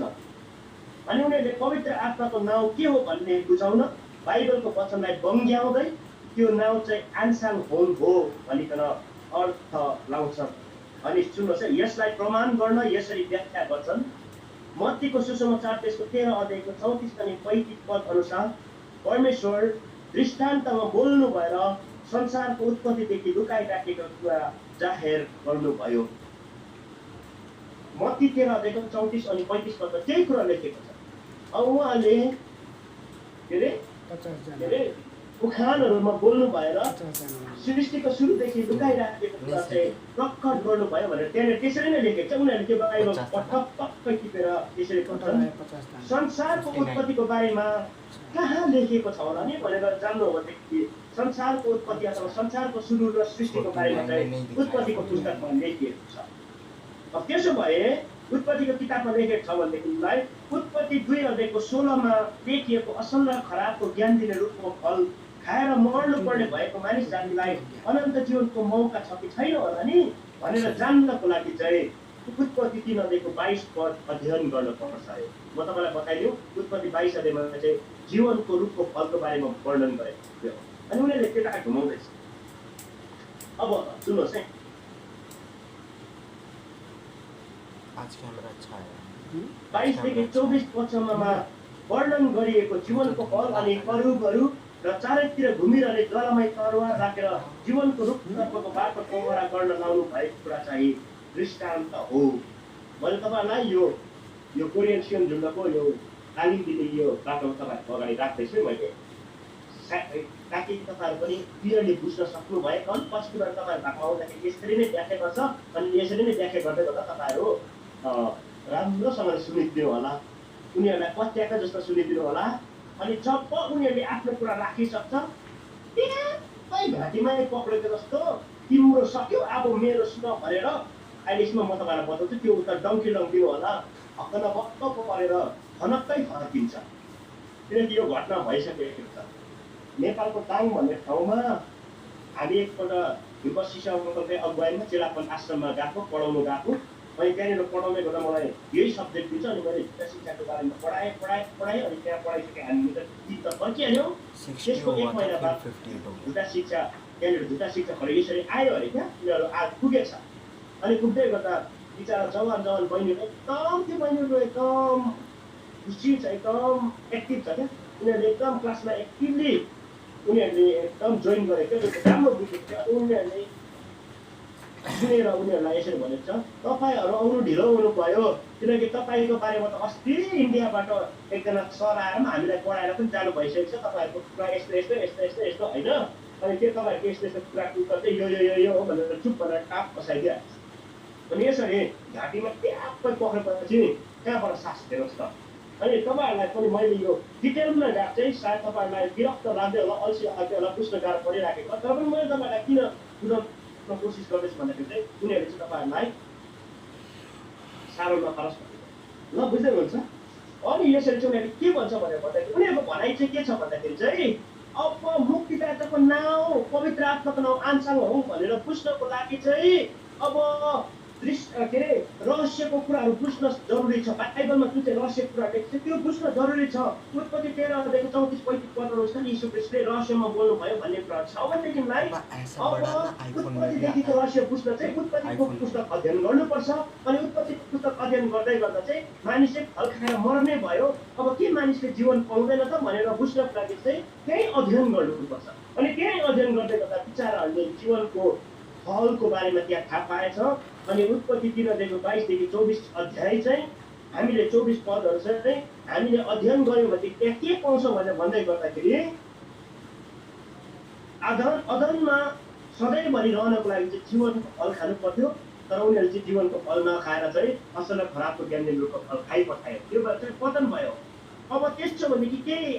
अनि उनीहरूले पवित्र आत्माको नाउँ के हो भन्ने बुझाउन बाइबलको वचनलाई बङ्ग्याउँदै त्यो नाउँ चाहिँ आन्साङ होम हो भनिकन अर्थ लाउँछ। अनि सुन्नुहोस् है, यसलाई प्रमाण गर्न यसरी व्याख्या गर्छन्। मत्तीको सुसमाचार त्यसको 13 अध्यायको 34 अनि 35 पद अनुसार परमेश्वर दृष्टान्तमा बोल्नु भएर संसारको उत्पत्तिदेखि लुकाइराखेको कुरा जाहेर गर्नुभयो। मत्ती 13 अध्यायको 34 अनि 35 पदमा त्यही कुरा लेखेको छ। अब उहाँले के अरे उखानहरूमा बोल्नु भएर सृष्टिको सुरुदेखि लुकाइराखेको कुरा चाहिँ प्रकट गर्नुभयो भनेर त्यहाँनिर त्यसरी नै लेखेको छ। उनीहरूले त्यो बाइबल पटक्कै टिपेर त्यसरी भन्छन्। संसारको उत्पत्तिको बारेमा कहाँ लेखेको छ होला नि भनेर जान्नु हो भनेदेखि संसारको उत्पत्ति अथवा संसारको सुरु र सृष्टिको बारेमा चाहिँ उत्पत्तिको पुस्तकमा लेखिएको छ। अब त्यसो भए उत्पत्तिको किताबमा लेखेको छ भनेदेखिलाई उत्पत्ति 2 अध्यायको 16 मा लेखिएको असल र खराबको ज्ञान दिने रूपको फल खाएर मर्नु पर्ने भएको मानिस जातिलाई अनन्त जीवनको मौका छ कि छैन होला नि भनेर जान्नको लागि चाहिँ उत्पत्ति 3 अध्यायको 22 पद अध्ययन गर्न पर्छ। म तपाईँलाई बताइदिउँ, उत्पत्ति 22 अध्यायमा चाहिँ जीवनको रूपको फलको बारेमा वर्णन गरेको थियो। अनि उनीहरूले त्यता घुमाउँदैछ। अब सुन्नुहोस् है, आज क्यामेरा अच्छा है। 22 देखि 24 पदसम्ममा वर्णन गरिएको जीवनको फल अनि करुबहरू र चारैतिर घुमिरहने जलमय तरवार राखेर जीवनको रूपको बाटो कोमरा गर्न लाउनु भएको कुरा चाहिँ दृष्टान्त हो। मैले तपाईँहरूलाई यो कोरियन सियन झुन्डको यो तालिम दिने यो बाटो तपाईँहरूको अगाडि राख्दैछु मैले, ताकि तपाईँहरू पनि क्लियरली बुझ्न सक्नुभएको। अनि पछि कुरा तपाईँहरू भएको आउँदाखेरि यसरी नै व्याख्या गर्छ। अनि यसरी नै व्याख्या गर्दै गर्दा तपाईँहरू राम्रोसँगले सुनिदिनु होला, उनीहरूलाई पत्याएको जस्तो सुनिदिनु होला। अनि जब उनीहरूले आफ्नो कुरा राखिसक्छ त्यही घाँटीमै पक्रेको जस्तो तिम्रो सक्यो अब मेरो सुन भनेर अहिलेसम्म म तपाईँलाई बताउँछु त्यो उत्तर डङ्की लङ्किनु होला, हक्क नभक्क परेर फनक्कै फर्किन्छ। किनकि यो घटना भइसकेको छ। नेपालको ताङ भन्ने ठाउँमा हामी एकपल्ट विपक्षी अङ्कलकै अगुवाईमा चेलापन आश्रममा गएको, पढाउनु गएको। अनि त्यहाँनिर पढाउँदै गर्दा मलाई यही सब्जेक्ट दिन्छ। अनि मैले झुटा शिक्षाको बारेमा पढाएँ। अनि त्यहाँ पढाइसकेँ हामी त चित्त फर्किहाल्यौँ। त्यसको 1 महिना बाद झुटा शिक्षा त्यहाँनिर झुटा शिक्षकहरू यसरी आयो अरे क्या, उनीहरू आज पुगेछ। अनि पुग्दै गर्दा बिचरा जवान बहिनीहरू एकदम, त्यो बहिनीहरू एकदम खुसी छ, एकदम एक्टिभ छ क्या। उनीहरूले एकदम क्लासमा एक्टिभली उनीहरूले एकदम जोइन गरेको थियो, राम्रो बुझेको थियो। अनि उनीहरूले सुनेर उनीहरूलाई यसरी भनेको छ, तपाईँहरू आउनु ढिलो हुनुभयो किनकि तपाईँको बारेमा त अस्ति इन्डियाबाट एकजना सर आएर हामीलाई पढाएर पनि जानु भइसकेको छ। तपाईँहरूको कुरा यस्तो यस्तो यस्तो यस्तो यस्तो होइन। अनि त्यो तपाईँहरूको यस्तो यस्तो कुराको उत्तर चाहिँ यो हो भनेर चुप भनेर टाप बसाइदिइहाल्छ। अनि यसरी घाँटीमा ट्याप्पै पक्रेपछि त्यहाँबाट सास फेर्नुहोस् त। अनि तपाईँहरूलाई पनि मैले यो डिटेलमा गएको चाहिँ सायद तपाईँहरूलाई विरक्त लाग्दै होला, अल्छी लाग्दै होला, बुझ्न गाह्रो परिराखेको हो। तर पनि मैले तपाईँलाई किन बुझाउन कोसिस गर्दैछु भन्दाखेरि चाहिँ उनीहरूले चाहिँ तपाईँहरूलाई साह्रो नपरोस् ल, बुझ्दै हुन्छ। अनि यसरी चाहिँ उनीहरूले के भन्छ भनेर भन्दाखेरि उनीहरूको भनाइ चाहिँ के छ भन्दाखेरि चाहिँ अब मुक्तिदाताको नाउँ पवित्र आत्माको नाउँ आन्साङ हो भनेर बुझ्नको लागि चाहिँ अब के अरे रहस्यको कुराहरू बुझ्न जरुरी छ। बाइबलमा जुन चाहिँ रहस्यको कुरा लेखेको छ त्यो बुझ्न जरुरी छ। उत्पत्ति 13 अध्यायको 34-35 पद अनुसार यीशु ख्रीष्टले रहस्यमा बोल्नुभयो भन्ने कुरा छ भनेदेखिलाई अब उत्पत्तिदेखिको रहस्य बुझ्न चाहिँ उत्पत्तिको पुस्तक अध्ययन गर्नुपर्छ। अनि उत्पत्तिको पुस्तक अध्ययन गर्दै गर्दा चाहिँ मानिस चाहिँ फल खाएर मर्ने भयो, अब के मानिसले जीवन पाउँदैन त भनेर बुझ्नको लागि चाहिँ त्यही अध्ययन गर्नुपर्छ। अनि त्यही अध्ययन गर्दै गर्दा विचाराहरूले जीवनको फलको बारेमा त्यहाँ थाहा पाएछ। अनि उत्पत्ति 3 अध्यायको 22 देखि 24 अध्याय चाहिँ हामीले 24 पदहरू चाहिँ हामीले अध्ययन गऱ्यौँ भने त्यहाँ के पाउँछौँ भनेर भन्दै गर्दाखेरि अध्ययनमा सधैँभरि रहनको लागि चाहिँ जीवनको फल खानु पर्थ्यो। तर उनीहरूले चाहिँ जीवनको फल नखाएर चाहिँ असल र खराबको ज्ञान दिने रूपको फल खाइपठायो। त्यो भएर चाहिँ पतन भयो। अब त्यसो भनेदेखि केही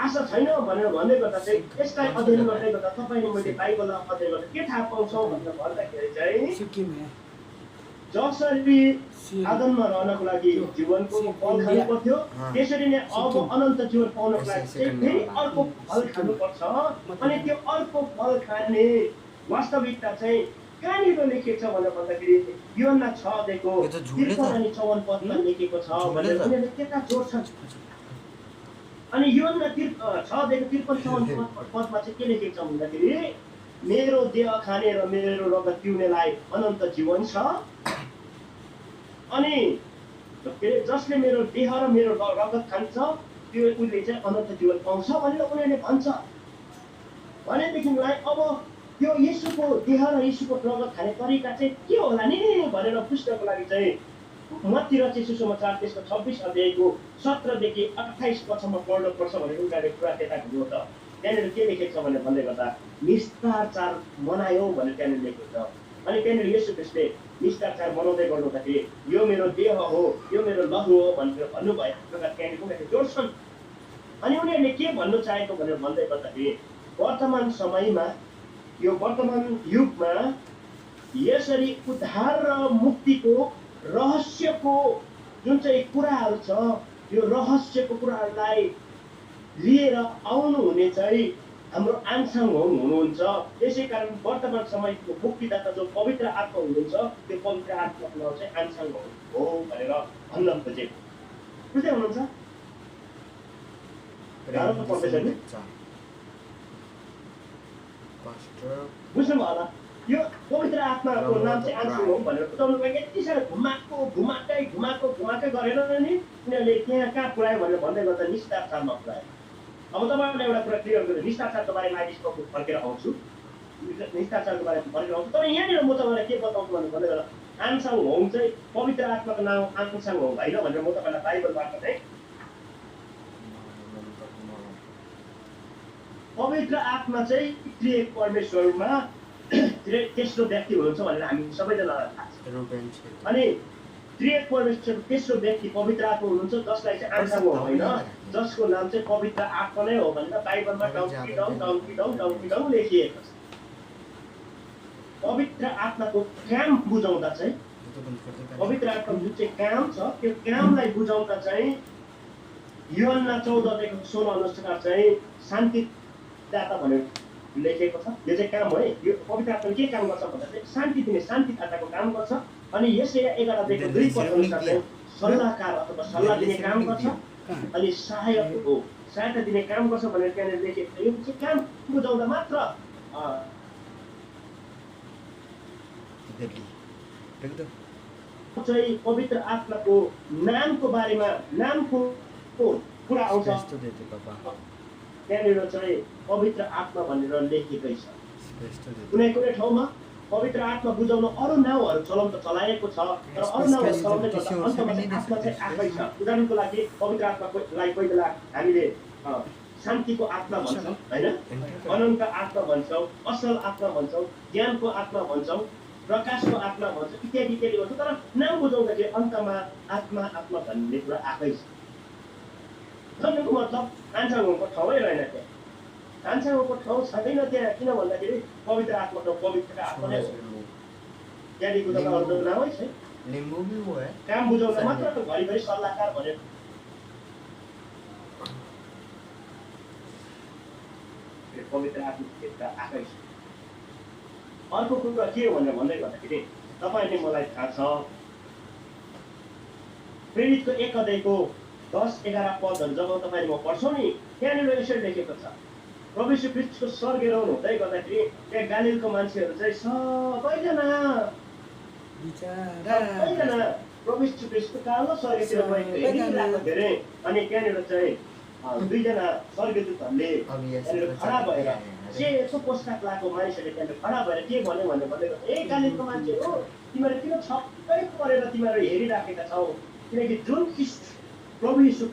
आशा छैन भनेर भन्दै गर्दा चाहिँ यसलाई अध्ययन गर्दै गर्दा तपाईँले मैले बाइबललाई अध्ययन गर्दा के थाहा पाउँछौँ भनेर भन्दाखेरि चाहिँ सिक्किम है जसरी आदममा रहनको लागि जीवनको फल खानु पर्थ्यो त्यसरी नै अब अनन्त जीवन पाउनको लागि चाहिँ फेरि अर्को फल खानुपर्छ। अनि त्यो अर्को फल खाने वास्तविकता चाहिँ कहाँनिर लेखिएको छ भनेर भन्दाखेरि यूहन्ना 6:53 अनि 54 पदमा लेखेको छ भनेर उनीहरूले त्यता जोड्छन्। अनि यूहन्ना 6:53 पदमा चाहिँ के लेखेको छ भन्दाखेरि मेरो देह खाने र मेरो रगत पिउनेलाई अनन्त जीवन छ। अनि जसले मेरो देह र मेरो रगत खान्छ त्यो उसले चाहिँ अनन्त जीवन पाउँछ भनेर उनीहरूले भन्छ। भनेदेखिलाई अब त्यो येशूको देह र येशूको रगत खाने तरिका चाहिँ के होला नि भनेर बुझ्नको लागि चाहिँ मत्ती रचित सुसमाचार त्यसको 26 अध्यायको 17 देखि 28 पछिसम्म पढ्नुपर्छ भनेर उनीहरूले कुरा त्यताको हो त। त्यहाँनिर के लेखेको छ भनेर भन्दै गर्दा निष्ठाचार मनायो भनेर त्यहाँनिर लेखेको छ। अनि त्यहाँनिर येशू ख्रीष्टले निष्ठाचार मनाउँदै गर्नुपर्दाखेरि यो मेरो देह हो यो मेरो लहु हो भनेर भन्नुभएको प्रकार त्यहाँनिर उनीहरूले जोड्छन्। अनि उनीहरूले के भन्नु चाहेको भनेर भन्दै गर्दाखेरि वर्तमान समयमा यो वर्तमान युगमा यसरी उद्धार र मुक्तिको रहस्यको जुन चाहिँ कुराहरू छ यो रहस्यको कुराहरूलाई लिएर आउनुहुने चाहिँ हाम्रो आन्साङ होम हुनुहुन्छ। त्यसै कारण वर्तमान समयको मुक्तिदाता जो पवित्र आत्मा हुनुहुन्छ त्यो पवित्र आत्माको नाम चाहिँ आन्साङ होम हो भनेर भन्न खोजेको। बुझ्दै हुनुहुन्छ? गाह्रो पर्दैछ नि? बुझ्नुभयो होला? यो पवित्र आत्माको नाम चाहिँ आन्साङ होम भनेर बुझाउनु लागि यति साह्रो घुमाएकै गरेर नि उनीहरूले त्यहाँ कहाँ पुऱ्यायो भनेर भन्दै गर्दा निष्ठाचारमा पुऱ्यायो। अब तपाईँहरूलाई एउटा कुरा क्लियर गरेँ, निष्ठाचारको बारेमा अहिले फर्केर आउँछु, निष्ठाचारको बारेमा फर्केर आउँछु। तर यहाँनिर म तपाईँलाई के बताउँछु भनेर भन्दै गर्दा आन्साङ होम चाहिँ पवित्र आत्माको नाम आन्साङ होम होइन भनेर म तपाईँलाई बाइबलबाट चाहिँ पवित्र आत्मा चाहिँ त्रिएक परमेश्वरमा तेस्रो व्यक्ति हुनुहुन्छ भनेर हामी सबैजनालाई थाहा छ। अनि त्रिएक परमेश्वर तेस्रो व्यक्ति पवित्र आत्मा हुनुहुन्छ जसलाई चाहिँ आन्साङ होम होइन जसको नाम चाहिँ पवित्र आत्मा नै हो भनेर बाइबलमा डाउँ लेखिएको छ। पवित्र आत्माको काम बुझाउँदा चाहिँ पवित्र आत्माको जुन चाहिँ काम छ त्यो कामलाई बुझाउँदा चाहिँ यूहन्ना 14:16 अनुसार चाहिँ शान्ति दाता भनेर लेखेको छ। यो चाहिँ काम हो है। यो पवित्र आत्माले के काम गर्छ भन्दा चाहिँ शान्ति दिने शान्तिदाताको काम गर्छ। अनि यसैया 11:2 पद अनुसार चाहिँ सल्लाहकार अथवा सल्लाह दिने काम गर्छ। अनि सहायक हो सहायता दिने काम गर्छ भनेर त्यहाँनिर लेखेको छ। यो चाहिँ काम बुझाउँदा मात्र चाहिँ पवित्र आत्माको नामको बारेमा नामको कुरा आउँछ। त्यहाँनिर चाहिँ पवित्र आत्मा भनेर लेखेकै छ। कुनै कुनै ठाउँमा पवित्र आत्मा बुझाउन अरू नाउँहरू चलाउन त चलाएको छ तर अरू नाउँहरू चलाउँदै गर्दा अन्तमा चाहिँ आत्मा चाहिँ आफै छ। उदाहरणको लागि पवित्र आत्मालाई कोही बेला हामीले शान्तिको आत्मा भन्छौँ होइन, अनन्तको आत्मा भन्छौँ, असल आत्मा भन्छौँ, ज्ञानको आत्मा भन्छौँ, प्रकाशको आत्मा भन्छौँ इत्यादि इत्यादि भन्छौँ। तर नाम बुझाउँदाखेरि अन्तमा आत्मा आत्मा भन्ने कुरा आफै छ। भन्नुको मतलब आन्साङ होमको ठाउँै रहेन। त्यहाँ आन्साङ होमको ठाउँ छैन त्यहाँ। किन भन्दाखेरि पवित्र आत्माको पवित्र आत्मा नै हो। त्यहाँदेखिको त अरू नामै छैन। काम बुझाउन मात्र घरिघरि सल्लाहकार भनेर पवित्र आत्मा आफै छ। अर्को कुरा के हो भनेर भन्दै गर्दाखेरि तपाईँले मलाई थाहा छ प्रेरितको 1 अध्यायको 10-11 पदहरू जब तपाईँले म पढ्छौँ नि त्यहाँनिर यसरी लेखेको छ प्रभु यीशु ख्रीष्टको स्वर्गीयरोहण हुँदै गर्दाखेरि त्यहाँ गालिलको मान्छेहरू चाहिँ सबैजना प्रभु यीशु ख्रीष्टको कालो स्वर्गतिर गएको धेरै। अनि त्यहाँनिर चाहिँ 2 जना स्वर्गदूतहरूले त्यहाँनिर खडा भएर सेतो पोसाक लगाएको मानिसहरूले त्यहाँनिर खडा भएर के भन्यो भनेर भन्दै ए गालिलको मान्छे हो तिमीहरू किन छक्कै परेर तिमीहरू हेरिराखेका छौ? किनकि जुन प्रभु यीशु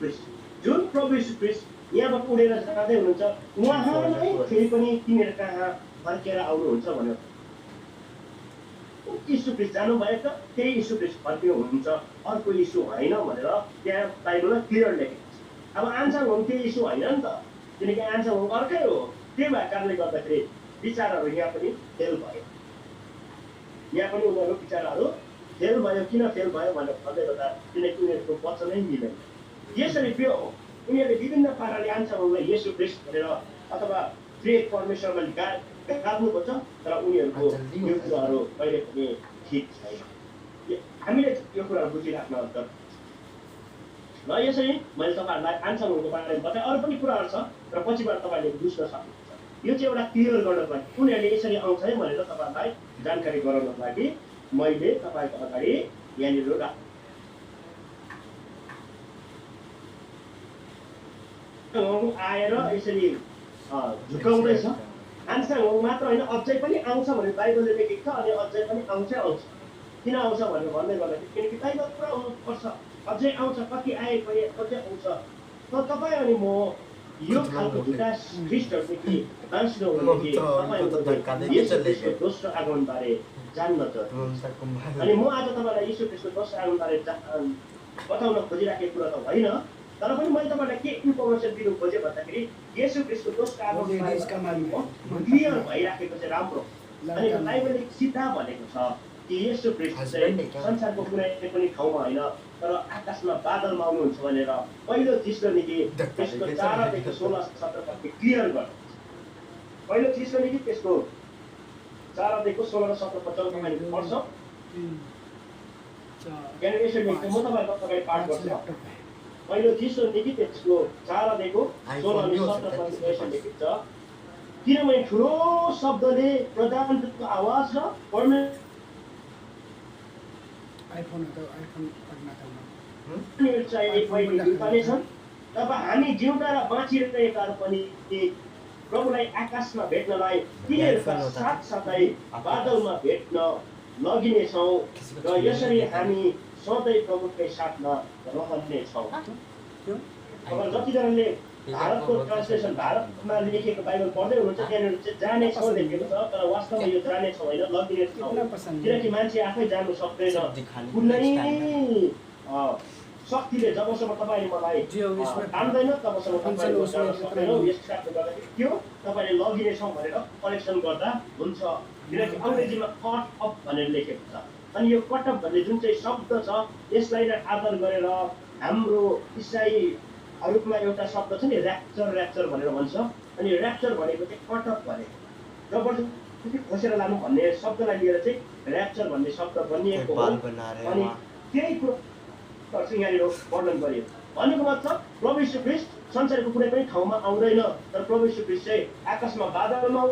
ख्रीष्ट यहाँबाट उडेर जाँदै हुनुहुन्छ उहाँ नै फेरि पनि तिमीहरू कहाँ फर्केर आउनुहुन्छ भनेर यीशु ख्रीष्ट जानुभयो त त्यही यीशु ख्रीष्ट फर्किनु हुनुहुन्छ अर्को यीशु होइन भनेर त्यहाँ बाइबलमा क्लियर लेखेको छ। अब आन्साङ होङ त्यो इस्यु होइन नि त, किनकि आन्साङ होङ अर्कै हो। त्यही भएको कारणले गर्दाखेरि विचारहरू यहाँ पनि फेल भयो, यहाँ पनि उनीहरू विचारहरू फेल भयो। किन फेल भयो भनेर भन्दै गर्दा किनकि उनीहरूको वचनै मिलेन। यसरी त्यो उनीहरूले विभिन्न पाराले आन्साङ होङलाई येशू ख्रीष्ट भनेर अथवा प्रेत परमेश्वरलाई गाड्नुपर्छ, तर उनीहरूको यो कुराहरू कहिले पनि ठिक छैन। हामीले यो कुराहरू बुझिराख्न पर्छ। र यसरी मैले तपाईँहरूलाई आन्साङ होङको बारेमा बताएँ। अरू पनि कुराहरू छ र पछिबाट तपाईँले बुझ्न सक्नुहुन्छ। यो चाहिँ एउटा क्लियर गर्नको लागि उनीहरूले यसरी आउँछ है भनेर तपाईँहरूलाई जानकारी गराउनको लागि मैले तपाईँको अगाडि यहाँनिर आएर यसरी झुकाउँदैछ। आन्साङ होङ मात्र होइन, अझै पनि आउँछ भनेर बाइबलले लेखेको छ, अनि अझै पनि आउँछ। किन आउँछ भनेर भन्दै गर्दाखेरि किनकि बाइबल पुरा आउनुपर्छ, अझै आउँछ, कति आए पनि अझै आउँछ। तर तपाईँ अनि म यो खालको झुटा ख्रीष्टहरूदेखि बाँच्नु हुँदाखेरि तपाईँहरूको येशू ख्रीष्टको दोस्रो आगमनबारे जान्न जरुरी। अनि म आज तपाईँलाई येशू ख्रीष्टको दोस्रो आगमनबारे बताउन खोजिराखेको कुरा त होइन, तर पनि मैले तपाईँलाई के इन्फर्मेसन दिनु खोजेँ भन्दाखेरि येशू ख्रीष्टको दोस्रो आगमनबारे क्लियर भइराखेको चाहिँ राम्रो। अनि बाइबलले सिधा भनेको छ कि येशू ख्रीष्ट चाहिँ संसारको कुनै पनि ठाउँमा होइन, तर आकाशमा बादलमा आउनुहुन्छ भनेर पहिलो थिस्सलुनिके त्यसको 4 देखि 16 17 क्लियर गर्छ। पहिलो थिस्सलुनिके त्यसको 4 देखि 16 17 तपाईले पढ्छ। यहाँ यसरी लेख्छ, म तपाईहरुको अगाडि पाठ गर्छु। पहिलो थिस्सलुनिके त्यसको 4 देखि 16 अनि 17 यसरी लेखिन्छ, किनभने ठुलो शब्दले प्रधानदूतको आवाज र परमेश्वर तब हामी जिउँदा र बाँचिरहेकाहरू पनि प्रभुलाई आकाशमा भेट्नलाई तिनीहरूका साथसाथै बादलमा भेट्न लगिनेछौँ र यसरी हामी सधैँ प्रभुकै साथमा रहनेछौँ। जतिजनाले भारतको ट्रान्सलेसन भारतमा लेखेको बाइबल पढ्दै हुनुहुन्छ त्यहाँनिर चाहिँ जानेछौँ लेखेको छ, तर वास्तवमा यो जानेछौँ होइन, लगिनेछौँ। किनकि मान्छे आफै जानु सक्दैन, कुनै शक्तिले जबसम्म तपाईँले मलाई तान्दैन तबसम्म तपाईँले जान सक्दैनौ। यस कारणले गर्दाखेरि त्यो तपाईँले लगिनेछौँ भनेर कलेक्सन गर्दा हुन्छ, किनकि अङ्ग्रेजीमा कट अप भनेर लेखेको छ। अनि यो कट अप भन्ने जुन चाहिँ शब्द छ यसलाई आधार गरेर हाम्रो इसाईहरूमा एउटा शब्द छ नि ऱ्याप्चर भनेर भन्छ। अनि ऱ्याप्चर भनेको चाहिँ कट अप भनेको जबरजस्ती खोसेर लानु भन्ने शब्दलाई लिएर चाहिँ ऱ्याप्चर भन्ने शब्द बनिएको हो। अनि त्यही कुरो यहाँनिर वर्णन गरियो। भनेको मतलब प्रभु यीशु ख्रीष्ट संसारको कुनै पनि ठाउँमा आउँदैन, तर प्रभु यीशु ख्रीष्ट चाहिँ आकाशमा बादलमा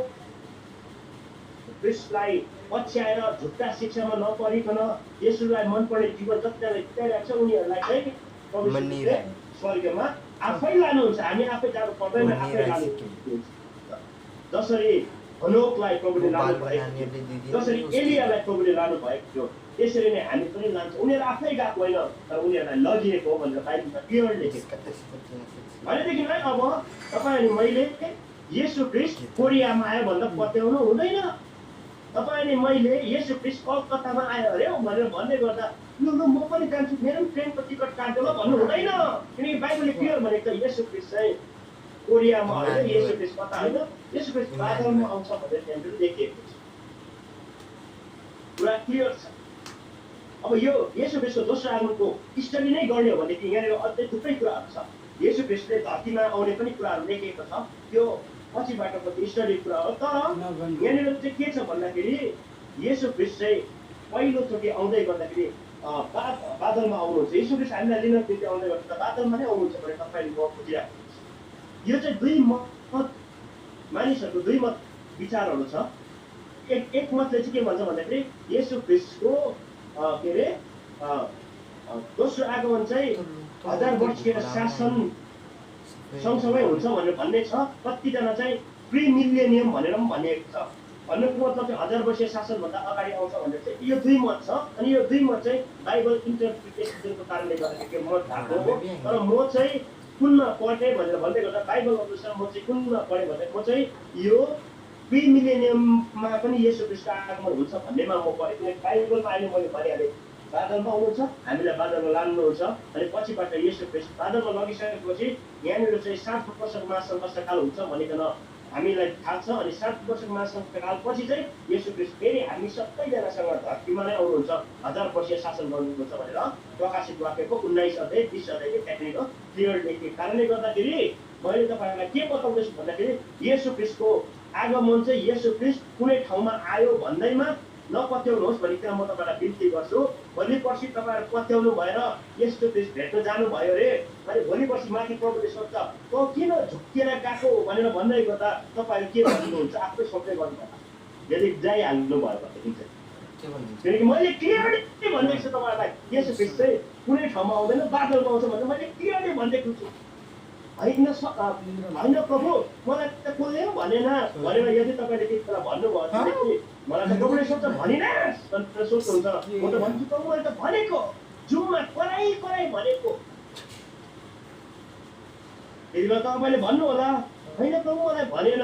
ख्रीष्टलाई पछ्याएर झुट्टा शिक्षामा नपरिकन येशूलाई मनपर्ने जीवन जतिजनाले बिताइरहेको छ उनीहरूलाई चाहिँ प्रभु यीशु ख्रीष्टले स्वर्गमा आफै लानुहुन्छ। हामी आफै जानु पर्दैन, आफै लानुहुन्छ। जसरी हनोकलाई प्रभुले लानु भएको थियो, जसरी एलियालाई प्रभुले लानु भएको थियो, त्यसरी नै हामी पनि लान्छौँ। उनीहरू आफै गएको होइन, तर उनीहरूलाई लगिएको हो भनेर बाइबलमा क्लियर लेखेको छ। भनेदेखि है अब तपाईँ अनि मैले येशू ख्रीष्ट कोरियामा आयो भन्दा पत्याउनु हुँदैन। तपाईँ अनि मैले येशू ख्रीष्ट कलकत्तामा आयो अरे भनेर भन्दै गर्दा ल म पनि जान्छु, मेरो पनि ट्रेनको टिकट काट्यो ल भन्नु हुँदैन। किनकि बाइबलले क्लियर भनेको छ येशू ख्रीष्ट चाहिँ कोरियामा होइन, येशू ख्रीष्ट कता होइन, येशू ख्रीष्ट बादलमा आउँछ भनेर त्यहाँनिर लेखिएको छ, पुरा क्लियर छ। अब यो येशू ख्रीष्टको दोस्रो आगमनको स्टडी नै गर्ने हो भनेदेखि यहाँनिर अझै थुप्रै कुराहरू छ। येशू ख्रीष्टले धरतीमा आउने पनि कुराहरू लेखेको छ, त्यो पछिबाटको स्टडी कुरा हो। तर यहाँनिर चाहिँ के छ भन्दाखेरि येशू ख्रीष्ट चाहिँ पहिलोचोटि आउँदै गर्दाखेरि बादलमा आउनुहुन्छ। येशू ख्रीष्ट हामीलाई लिन निम्ति आउँदै गर्दा बादलमा नै आउनुहुन्छ भने तपाईँले म बुझिराख्नु। यो चाहिँ दुई मत मानिसहरूको दुई मत विचारहरू छ। एक मतले चाहिँ के भन्छ भन्दाखेरि येशू ख्रीष्टको के अरे दोस्रो आगमन चाहिँ 1000 वर्षीय शासन सँगसँगै हुन्छ भनेर भन्ने छ। कतिजना चाहिँ प्री मिलेनियम भनेर पनि भनिएको छ। भन्नुको मतलब चाहिँ 1000 वर्षीय शासनभन्दा अगाडि आउँछ भनेर चाहिँ यो दुई मत छ। अनि यो दुई मत चाहिँ बाइबल इन्टरप्रिटेसनको कारणले गर्दाखेरि मत भएको हो। तर म चाहिँ कुनमा पढेँ भनेर भन्दै गर्दा बाइबल अनुसार म चाहिँ कुनमा पढेँ भने म चाहिँ यो प्री मिलेनियममा पनि येशू ख्रीष्टको आगमन हुन्छ भन्नेमा म पढेँ। किनकि बाइबलमा अहिले मैले भनिहालेँ बादलमा आउनुहुन्छ, हामीलाई बादलमा लानुहुन्छ। अनि पछिबाट येशू ख्रीष्ट बादलमा लगिसकेपछि यहाँनिर चाहिँ 7 वर्षको महासङ्घर्षकाल हुन्छ भनिकन हामीलाई थाहा छ। अनि 7 वर्षको महासङ्घर्षकाल पछि चाहिँ येशू ख्रीष्ट फेरि हामी सबैजनासँग धरतीमा नै आउनुहुन्छ, 1000 वर्ष शासन गर्नुहुन्छ भनेर प्रकाशित वाक्यको 19 अध्याय 20 अध्यायको टेक्निकल क्लियर लेखेको कारणले गर्दाखेरि मैले तपाईँहरूलाई के बताउँदैछु भन्दाखेरि येशू ख्रीष्टको आगमन चाहिँ येशू ख्रीष्ट कुनै ठाउँमा आयो भन्दैमा नपत्याउनुहोस् भनिकन म तपाईँलाई बिन्ती गर्छु। भोलि पर्सि तपाईँहरू पत्याउनु भएर येशू ख्रीष्ट भेट्न जानुभयो अरे, अनि भोलि पर्सि माथि प्रभुले सोध्छ तँ किन झुक्किएर गएको भनेर भन्दै गर्दा तपाईँहरू के भन्नुहुन्छ आफै सोच्दै गर्नुपर्छ। यदि जाइहाल्नु भयो भनेदेखि चाहिँ किनकि मैले क्लियरली भनिदिएको छु तपाईँहरूलाई येशू ख्रीष्ट चाहिँ कुनै ठाउँमा आउँदैन, बादलमा आउँछ भनेर मैले क्लियरली भनिदिएको छु। होइन प्रभु मलाई त कसले भनेन भनेर यदि तपाईँले त्यति बेला भन्नुभयो भने मलाई त प्रभुले सोध्छ भनिनास् भनेर सोध्नुहुन्छ। म त भन्छु प्रभु मैले त भनेको जुममा कराई भनेको। त्यति बेला तपाईँले भन्नु होला होइन प्रभु मलाई भनेन।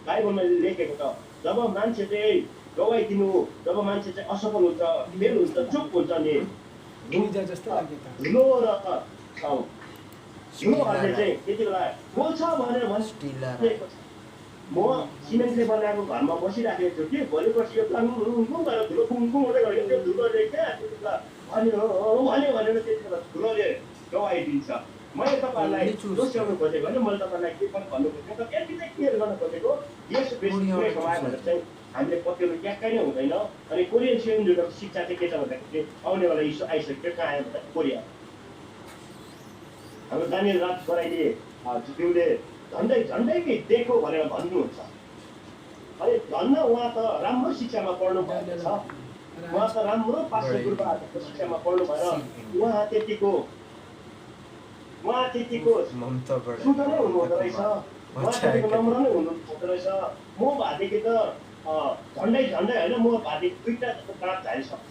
बाइबलमा लेखेको छ जब मान्छे चाहिँ गवाई दिनु, जब मान्छे चाहिँ असफल हुन्छ, फेल हुन्छ, चुप हुन्छ नि धुलो र झुलोहरूले चाहिँ त्यति बेला बोल्छ भनेर भनिएको छ। म सिमेन्टले बनाएको घरमा बसिराखेको छु कि भोलि पर्सि यो गुङ गरेर धुलो गुङ हुँदै गयो त्यो धुलोले क्या त्यति बेला भन्यो भनेर त्यति बेला धुलोले गवाई दिन्छ। मैले तपाईँहरूलाई दोस्याउनु खोजेको होइन, मैले तपाईँलाई के पनि भन्नु खोजेको त यति चाहिँ क्लियर गर्न खोजेको येशू ख्रीष्ट कुनै ठाउँमा भनेर चाहिँ हामीले पत्याउनु ट्याक्कै नै हुँदैन। अनि कोरियन सियनहरूको शिक्षा चाहिँ के छ भन्दाखेरि आउनेवाला यीशु आइसक्यो, कहाँ आयो भन्दा कोरिया। हाम्रो दानियल राज गराइले ज्यूले झन्डै देखो भनेर भन्नुहुन्छ। अनि धन्न उहाँ त राम्रो शिक्षामा पढ्नु भएको छ, उहाँ त राम्रो पास्टर गुरुबाहरूको शिक्षामा पढ्नु भएर उहाँ त्यतिको सुन्दर नै हुनुहुँदो रहेछ, उहाँ त्यतिको नम्र नै हुनुहुँदो रहेछ। म भएदेखि त झन्डै होइन, म भएदेखि 2टा जस्तो दाँत झारिसक्छ।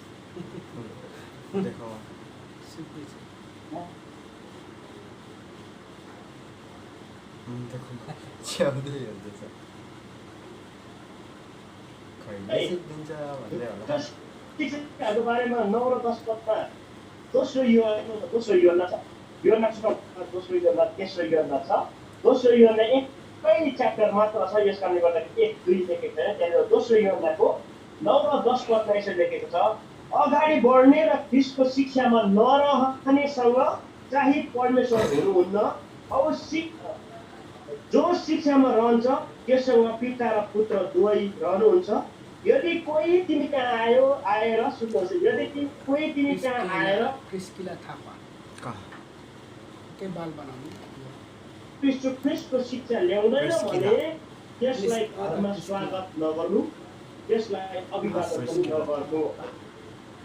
शिक्षाहरूको बारेमा 9 र 10 पदमा दोस्रो योहन्ना छ, दोस्रो योहन्ना, तेस्रो योहन्ना छ। दोस्रो योहन्ना एकै च्याप्टर मात्र छ, यस कारणले गर्दाखेरि 1, 2 लेखेको छैन। त्यहाँनिर दोस्रो योहन्नाको 9 र 10 पदमा यसरी लेखेको छ अगाडि बढ्ने र ख्रीष्टको शिक्षामा नरहनेसँग चाहिँ परमेश्वर हुनुहुन्न। अब जो शिक्षामा रहन्छ त्यससँग पिता र पुत्र दुवै रहनुहुन्छ। यदि कोही तिमी कहाँ आएर सुन्नुहोस्, यदि कोही तिमी कहाँ आएर ख्रीष्टको शिक्षा ल्याउँदैन भने त्यसलाई घरमा स्वागत नगर्नु, त्यसलाई अभिवादन पनि नगर्नु।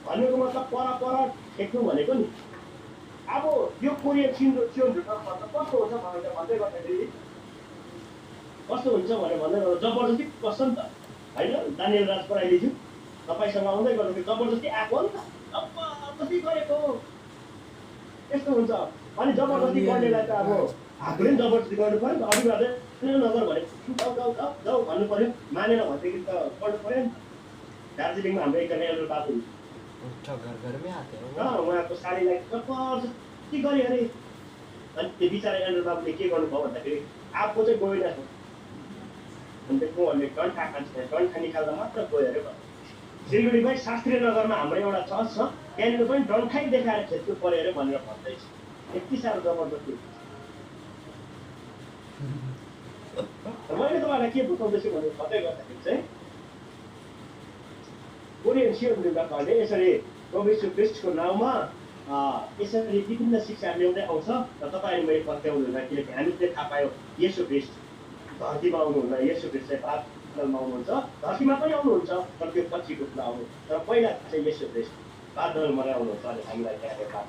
भनेको मतलब पर ठेक्नु भनेको नि। अब यो कोरियन सियनहरू कस्तो हुन्छ भनेर भन्दै गर्दाखेरि कस्तो हुन्छ भनेर भन्दै गर्दा जबरजस्ती बस्छ नि त होइन। दानियल राज पढाइदिन्छु तपाईँसँग आउँदै गर्दाखेरि जबरजस्ती आएको हो नि त, जबरजस्ती गरेको यस्तो हुन्छ। अनि जबरजस्ती गर्नेलाई त अब आफूले पनि जबरजस्ती गर्नु पऱ्यो नि त, अभिवादन नगर भने जाऊ भन्नु पऱ्यो, मानेन भनेदेखि त गर्नु पऱ्यो नि त। दार्जिलिङमा हाम्रो एकजना एल्डर बाबु उहाँको साडीलाई जबरजस्ती गऱ्यो अरे। अनि त्यो बिचरा एल्डर बाबुले के गर्नुभयो भन्दाखेरि आफू चाहिँ गएन उहाँले डन्ठा निकाल्दा मात्र गयो अरे। सिलगढीमै शास्त्रीय नगरमा हाम्रो एउटा चर्च छ, त्यहाँनिर पनि डन्ठै देखाएर खेद्नु पऱ्यो अरे भनेर भन्दैछ। यति साह्रो जबरजस्ती। मैले तपाईँलाई के बताउँदैछु भने भन्दै गर्दाखेरि चाहिँ कोरियन सियनहरूले यसरी प्रभु यीशु ख्रीष्टको नाउँमा यसरी विभिन्न शिक्षा ल्याउँदै आउँछ र तपाईँले मैले पत्याउनुहुन्न। किनकि हामीले थाहा पायो येशू ख्रीष्ट धरतीमा आउनुहुन्न, येशू ख्रीष्ट चाहिँ बादलमा आउनुहुन्छ, धरतीमा पनि आउनुहुन्छ तर त्यो पछिको कुरा आउनु। तर पहिला चाहिँ येशू ख्रीष्ट बादलमा आउनुहुन्छ अनि हामीलाई त्यहाँ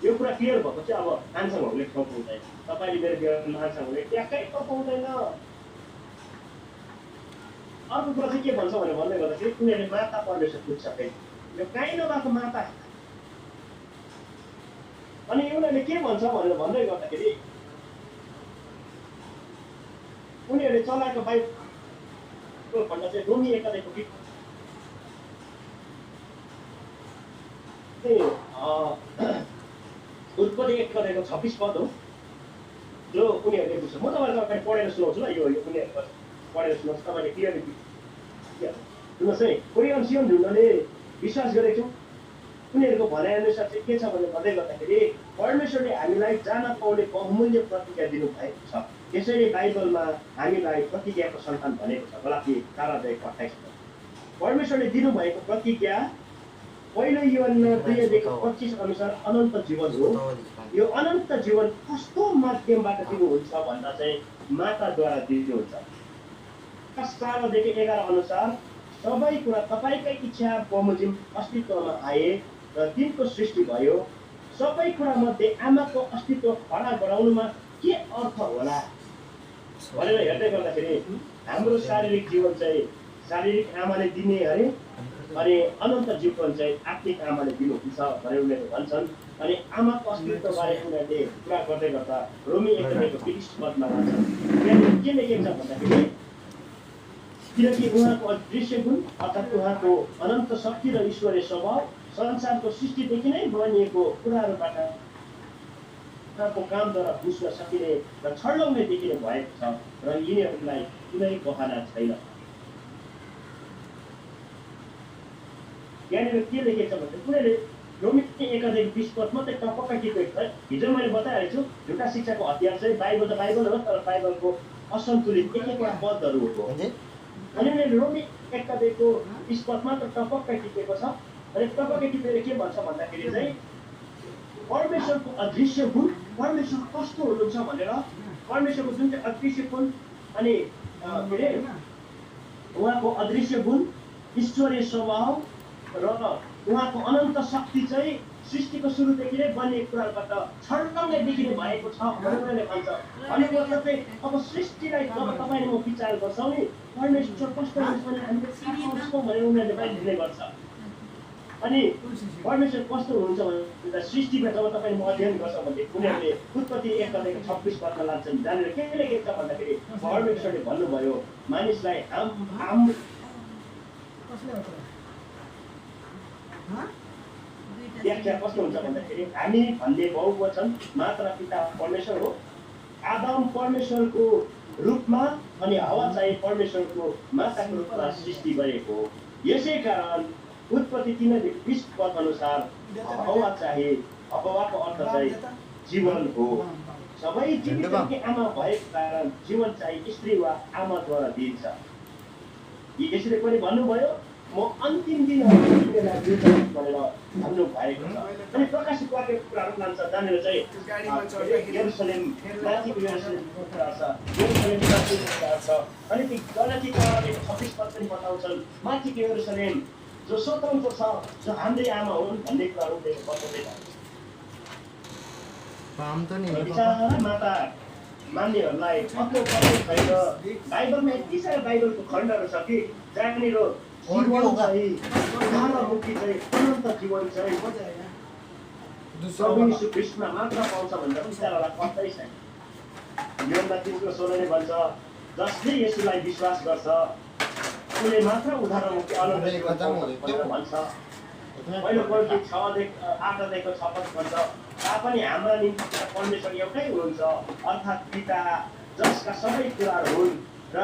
यो कुरा क्लियर भएको चाहिँ अब आन्सरहरूले ठाउँ पाउँदैन। तपाईँले मेरो जीवनमा आन्सरहरूले ट्याक्कै पाउँदैन। अर्को कुरा चाहिँ के भन्छ भनेर भन्दै गर्दाखेरि उनीहरूले माता परमेश्वर पुज्छ फेरि यो कहीँ नभएको माता। अनि उनीहरूले के भन्छ भनेर भन्दै गर्दाखेरि उनीहरूले चलाएको बाइबल भन्दा चाहिँ रोमी 1 अध्यायको उत्पत्ति 1 अध्यायको 26 पद हो जो उनीहरूले बुझ्छ। म तपाईँलाई अगाडि पढेर सुनाउँछु ल, यो उनीहरूको पढेर सुनाउँछु, तपाईँले क्लियरली सुन्नुहोस् है। कोरियन सियोन ढुङ्गाले विश्वास गरेको छौँ, उनीहरूको भनाइअनुसार चाहिँ के छ भने भन्दै गर्दाखेरि परमेश्वरले हामीलाई जान पाउने बहुमूल्य प्रतिज्ञा दिनुभएको छ। त्यसैले बाइबलमा हामीलाई प्रतिज्ञाको सन्तान भनेको छ। गलाती 4:28 परमेश्वरले दिनुभएको प्रतिज्ञा पहिलो यूहन्ना 2:25 अनुसार अनन्त जीवन हो। यो अनन्त जीवन कस्तो माध्यमबाट दिनुहुन्छ भन्दा चाहिँ माताद्वारा दिनुहुन्छ। 4:11 अनुसार सबै कुरा तपाईँकै इच्छा बमोजिम अस्तित्वमा आए र तिनको सृष्टि भयो। सबै कुरा मध्ये आमाको अस्तित्व खडा गराउनुमा के अर्थ होला भनेर हेर्दै गर्दाखेरि हाम्रो शारीरिक जीवन चाहिँ शारीरिक आमाले दिने अरे, अनि अनन्त जीवन चाहिँ आत्मिक आमाले दिनुहुन्छ भनेर उनीहरूले भन्छन्। अनि आमाको अस्तित्वबारे उनीहरूले कुरा गर्दै गर्दा रोमी 1:20 पदमा भन्छन्। त्यहाँनिर के लेखेको छ भन्दाखेरि किनकि उहाँको अदृश्य गुण अर्थात् उहाँको अनन्त शक्ति र ईश्वरीय स्वभाव संसारको सृष्टिदेखि नै बनिएको कुराहरूबाट उहाँको कामद्वारा बुझ्न सकिने र छर्लङ्गै देखिने भएको छ र यिनीहरूलाई कुनै बहाना छैन। यहाँनिर के लेखेको छ भने उनीहरूले रोमी 1:20 पद मात्रै टपक्क टिपेको छ। हिजो मैले बताइहालेको छु झुटा शिक्षाको हतियार चाहिँ बाइबल त बाइबल हो, तर बाइबलको असन्तुलित एक-एकवटा पदहरू हो। अनि उनीहरूले रोमी 1:20 पद मात्र टपक्क टिपेको छ। अनि टपक्क टिपेर के भन्छ भन्दाखेरि चाहिँ परमेश्वरको अदृश्य गुण, परमेश्वर कस्तो हुनुहुन्छ भनेर परमेश्वरको जुन चाहिँ अदृश्य गुण अनि के अरे उहाँको अदृश्य गुण, ईश्वरीय स्वभाव र उहाँको अनन्त शक्ति चाहिँ सृष्टिको सुरुदेखि नै बनिएको कुराबाट छर्लङ्गै देखिने भएको छ भनेर उनीहरूले भन्छ। अनि मतलब चाहिँ अब सृष्टिलाई जब तपाईँले म विचार गर्छौँ नि परमेश्वर कस्तो हुन्छ भने हामीले थाहा पाउँछौँ भनेर उनीहरूले भन्ने गर्छ। अनि परमेश्वर कस्तो हुनुहुन्छ भन्दा सृष्टिमा जब तपाईँले म अध्ययन गर्छ भने उनीहरूले उत्पत्ति 1:26 पदमा लाग्छन्। जहाँनिर के लेखेको छ भन्दाखेरि परमेश्वरले भन्नुभयो मानिसलाई व्याख्या कस्तो हुन्छ भन्दाखेरि हामी भन्ने बहुवचन मात्र पिता परमेश्वर हो। आदम परमेश्वरको रूपमा अनि हवा चाहिँ परमेश्वरको माताको रूपमा सृष्टि गरेको हो। यसै कारण उत्पत्ति 3:20 पद अनुसार हवा चाहिँ हवाको अर्थ चाहिँ जीवन हो। सबै जीवितकी आमा भएको कारण जीवन चाहिँ स्त्री वा आमाद्वारा दिइन्छ। यसरी पनि भन्नुभयो म अन्तिम दिनहरू तिमीलाई दिन्छु भनेर भन्नु भएको छ। अनि प्रकाशित वाक्यको कुराहरू लान्छ जहाँनिर चाहिँ यरुसलेम माथिको यरुसलेमको कुरा छ, यरुसलेम माथिको कुरा छ। अनि ती गलाती 4:26 पद पनि बताउँछन् माथिको यरुसलेम जो स्वतन्त्र छ, जो हाम्रै आमा हुन् भन्ने कुराहरू बताउँदै छ। माता मान्नेहरूलाई अत्तो पर्ने छैन। बाइबलमा यति सारा बाइबलको खण्डहरू छ कि जहाँनिर जीवन चाहिँ मुक्ति चाहिँ अनन्त जीवन चाहिँ प्रभु यीशु ख्रीष्टमा मात्र पाउँछ भनेर विचारहरूलाई पत्तै छैन। योहन्ना 3:16 भन्छ जसले यसुलाई विश्वास गर्छ उसले मात्र उद्धार मुक्ति अनन्त जीवन भन्छ। पहिलो कोरिन्थी 6:8 भन्छ तापनि हाम्रा निम्ति परमेश्वर एउटै हुनुहुन्छ अर्थात् पिता जसका सबै कुराहरू हुन् र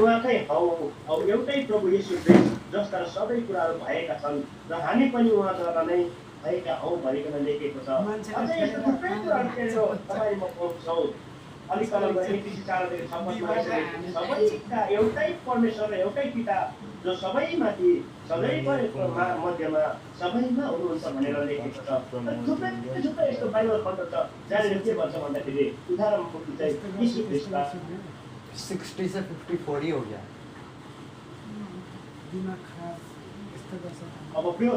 उहाँकै हौ एउटै प्रभु येशू ख्रीष्ट जसका सबै कुराहरू भएका छन् र हामी पनि उहाँद्वारा नै भएका हौ भनिकन लेखेको छ। अझै यस्तो थुप्रै कुराहरू तपाईँ म पाउँछौँ। अलिक तल एफिसी 4:6 सबैका एउटै परमेश्वर र एउटै पिता जो सबैमाथि सधैँभरिको मध्यमा सबैमा हुनुहुन्छ भनेर लेखेको छ। थुप्रै यस्तो बाइबल खण्ड छ जहाँनिर के भन्छ भन्दाखेरि उद्धार मुक्ति चाहिँ यीशु ख्रीष्टमा 60 से 50-40 हो गया। अब प्रिय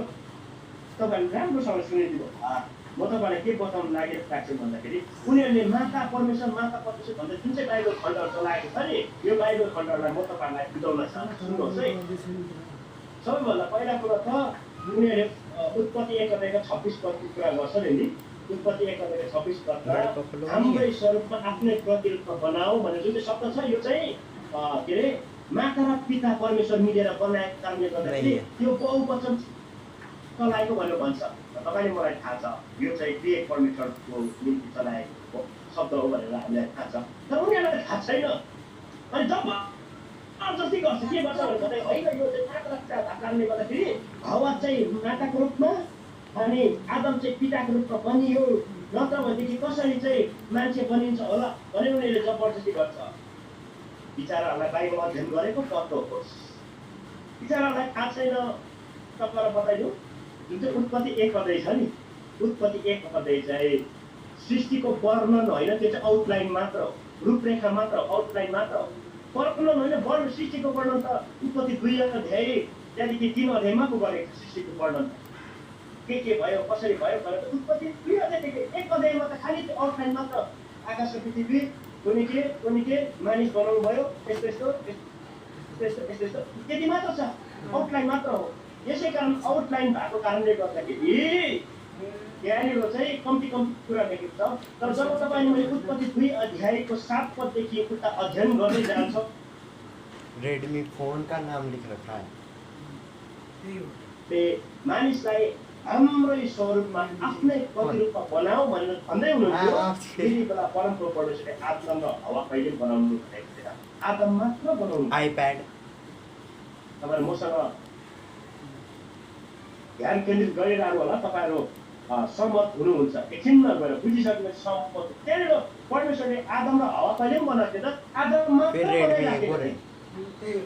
तपाईँले राम्रोसँग सुनिदिनु म तपाईँलाई के बताउन लागिरहेको छु भन्दाखेरि उनीहरूले माता परमेश्वर भन्दा जुन चाहिँ बाइबल खण्डहरू चलाएको छ नि यो बाइबल खण्डहरूलाई म तपाईँलाई बुझाउन चाहन्छु। सुन्नुहोस् है, सबैभन्दा पहिला कुरा त उनीहरूले उत्पत्ति 1:26 पदको कुरा गर्छन् नि। उत्पत्ति 1:26 पदमा हाम्रै स्वरूपमा आफ्नै प्रतिरूपमा बनाऊ भन्ने जुन चाहिँ शब्द छ यो चाहिँ के अरे माता र पिता परमेश्वर मिलेर बनाएको कारणले गर्दाखेरि यो बहुवचन चलाएको भनेर भन्छ। तपाईँले मलाई थाहा छ यो चाहिँ क्रिएट परमेश्वरको निम्ति चलाएको शब्द हो भनेर हामीलाई थाहा छ, तर उनीहरूलाई थाहा छैन। अनि जबरजस्ती गर्छ, के गर्छ भने कतै होइन यो चाहिँ नाटकका कारणले गर्दाखेरि हवा चाहिँ माताको रूपमा अनि आदम चाहिँ पिताको रूपमा बनियो, नत्र भनेदेखि कसरी चाहिँ मान्छे बनिन्छ होला भनेर उनीहरूले जबरजस्ती गर्छ। बिचाराहरूलाई बाइबल अध्ययन गरेको तत्त्व होस्, बिचाराहरूलाई थाहा छैन। तपाईँलाई बताइदिउँ, जुन चाहिँ उत्पत्ति 1 अध्याय छ नि, उत्पत्ति 1 अध्याय चाहिँ सृष्टिको वर्णन होइन, त्यो चाहिँ आउटलाइन मात्र हो, रूपरेखा मात्र हो, आउटलाइन मात्र हो, वर्णन होइन। वर्ण सृष्टिको वर्णन त उत्पत्ति 2 अध्याय त्यहाँदेखि 3 अध्यायमा पो गरेको छ। सृष्टिको वर्णन के भयो कसरी भयो भनेर त उत्पत्ति 2 अध्यायदेखि 1 अध्यायमा त खालि त्यो आउटलाइन मात्र, आकाश र पृथ्वी कुनै के मानिस बनाउनु भयो, यस्तो यस्तो यस्तो यस्तो यस्तो त्यति मात्र छ, आउटलाइन मात्र हो। यसै कारण आउटलाइन भएको कारणले गर्दाखेरि यहाँनिर चाहिँ कम्ती कुरा लेखेको छ। तर जब तपाईँले मैले उत्पत्ति 2 अध्यायको 7 पददेखि उता अध्ययन गर्दै जान्छ, रेडमी फोन का नाम लिख रखा है। मानिसलाई हाम्रै स्वरूपमा आफ्नै प्रतिरूपमा बनाऊ भनेर भन्दै हुनुहुन्छ। त्यति बेला परमप्रभु परमेश्वरले आदम र हवा कहिले बनाउनु भनेको थिएन, आदम मात्र बनाउनु। आइप्याड तपाईँहरू मसँग ध्यान केन्द्रित गरिरहनु होला, तपाईँहरू सहमत हुनुहुन्छ। एकछिनमा गएर बुझिसकेपछि सहमत। त्यहाँनिर परमेश्वरले आदम र हवा कहिले पनि बनाएको थिएन, आदम मात्र बनाइराखेको थिए।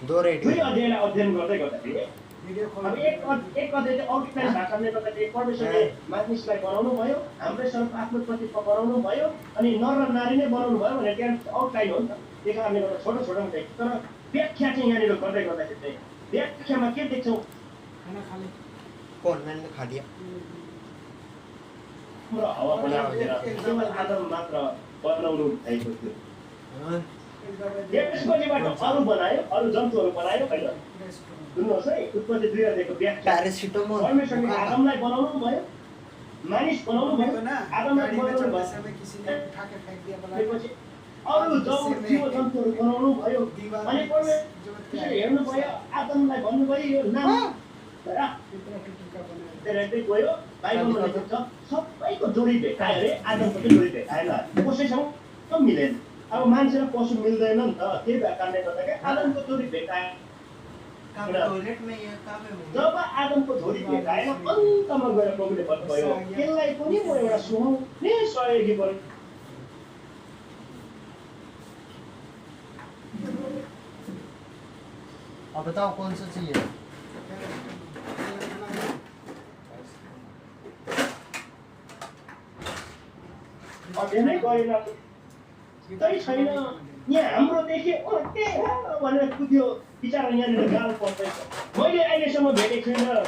2 अध्यायलाई अध्ययन गर्दै गर्दाखेरि अब एक अध्याय चाहिँ आउटलाइन भएको कारणले गर्दाखेरि परमेश्वरले मानिसलाई बनाउनु भयो, हाम्रै स्वरूप आफ्नो प्रतिरूपमा बनाउनु भयो, अनि नर र नारी नै बनाउनु भयो भनेर त्यहाँ आउटलाइन हो नि त। त्यही कारणले गर्दा छोटो छोटो देख्छ। तर व्याख्या चाहिँ यहाँनिर गर्दै गर्दाखेरि चाहिँ व्याख्यामा के देख्छौँ, कौन मैंने खा लिया र हावा बनाएर केवल आदम मात्र बनाउनु भएको थियो। त्यसपछिबाट अरू बनायो, अरू जन्तुहरू बनायो होइन। सुन्नुहोस् है, उत्पत्ति 2 अध्यायको व्याख्या। पैरासिटामोल परमेश्वरले आदमलाई बनाउनु भयो, मानिस बनाउनु भयो, आदमलाई बनाउनु भयो, त्यसपछि अरू जीव जन्तुहरू बनाउनु भयो। अनि परमेश्वरले हेर्नु भयो, आदमलाई भन्नुभयो यो नाम गयो। बाइबलमा लेखेको छ सबैको जोडी भेटायो अरे, आदमको चाहिँ जोडी भेटाएन, कसैसँग मिलेन। अब मान्छे र पशु मिल्दैन नि त, त्यही भएको कारणले गर्दाखेरि आदमको जोडी भेटाएन। जब आदमको जोडी भेटाएन, अन्तमा गएर प्रभुले भन्नुभयो यसलाई पनि म एउटा सुहाउने सहयोगी बन्नु। अब बताओ कौन सा चाहिए। अध्ययनै गरिरहेको त्यही छैन। यहाँ हाम्रो देख्यो भनेर कुद्यो, बिचरा यहाँनिर गाह्रो पर्दैछ। मैले अहिलेसम्म भेटेको छुइनँ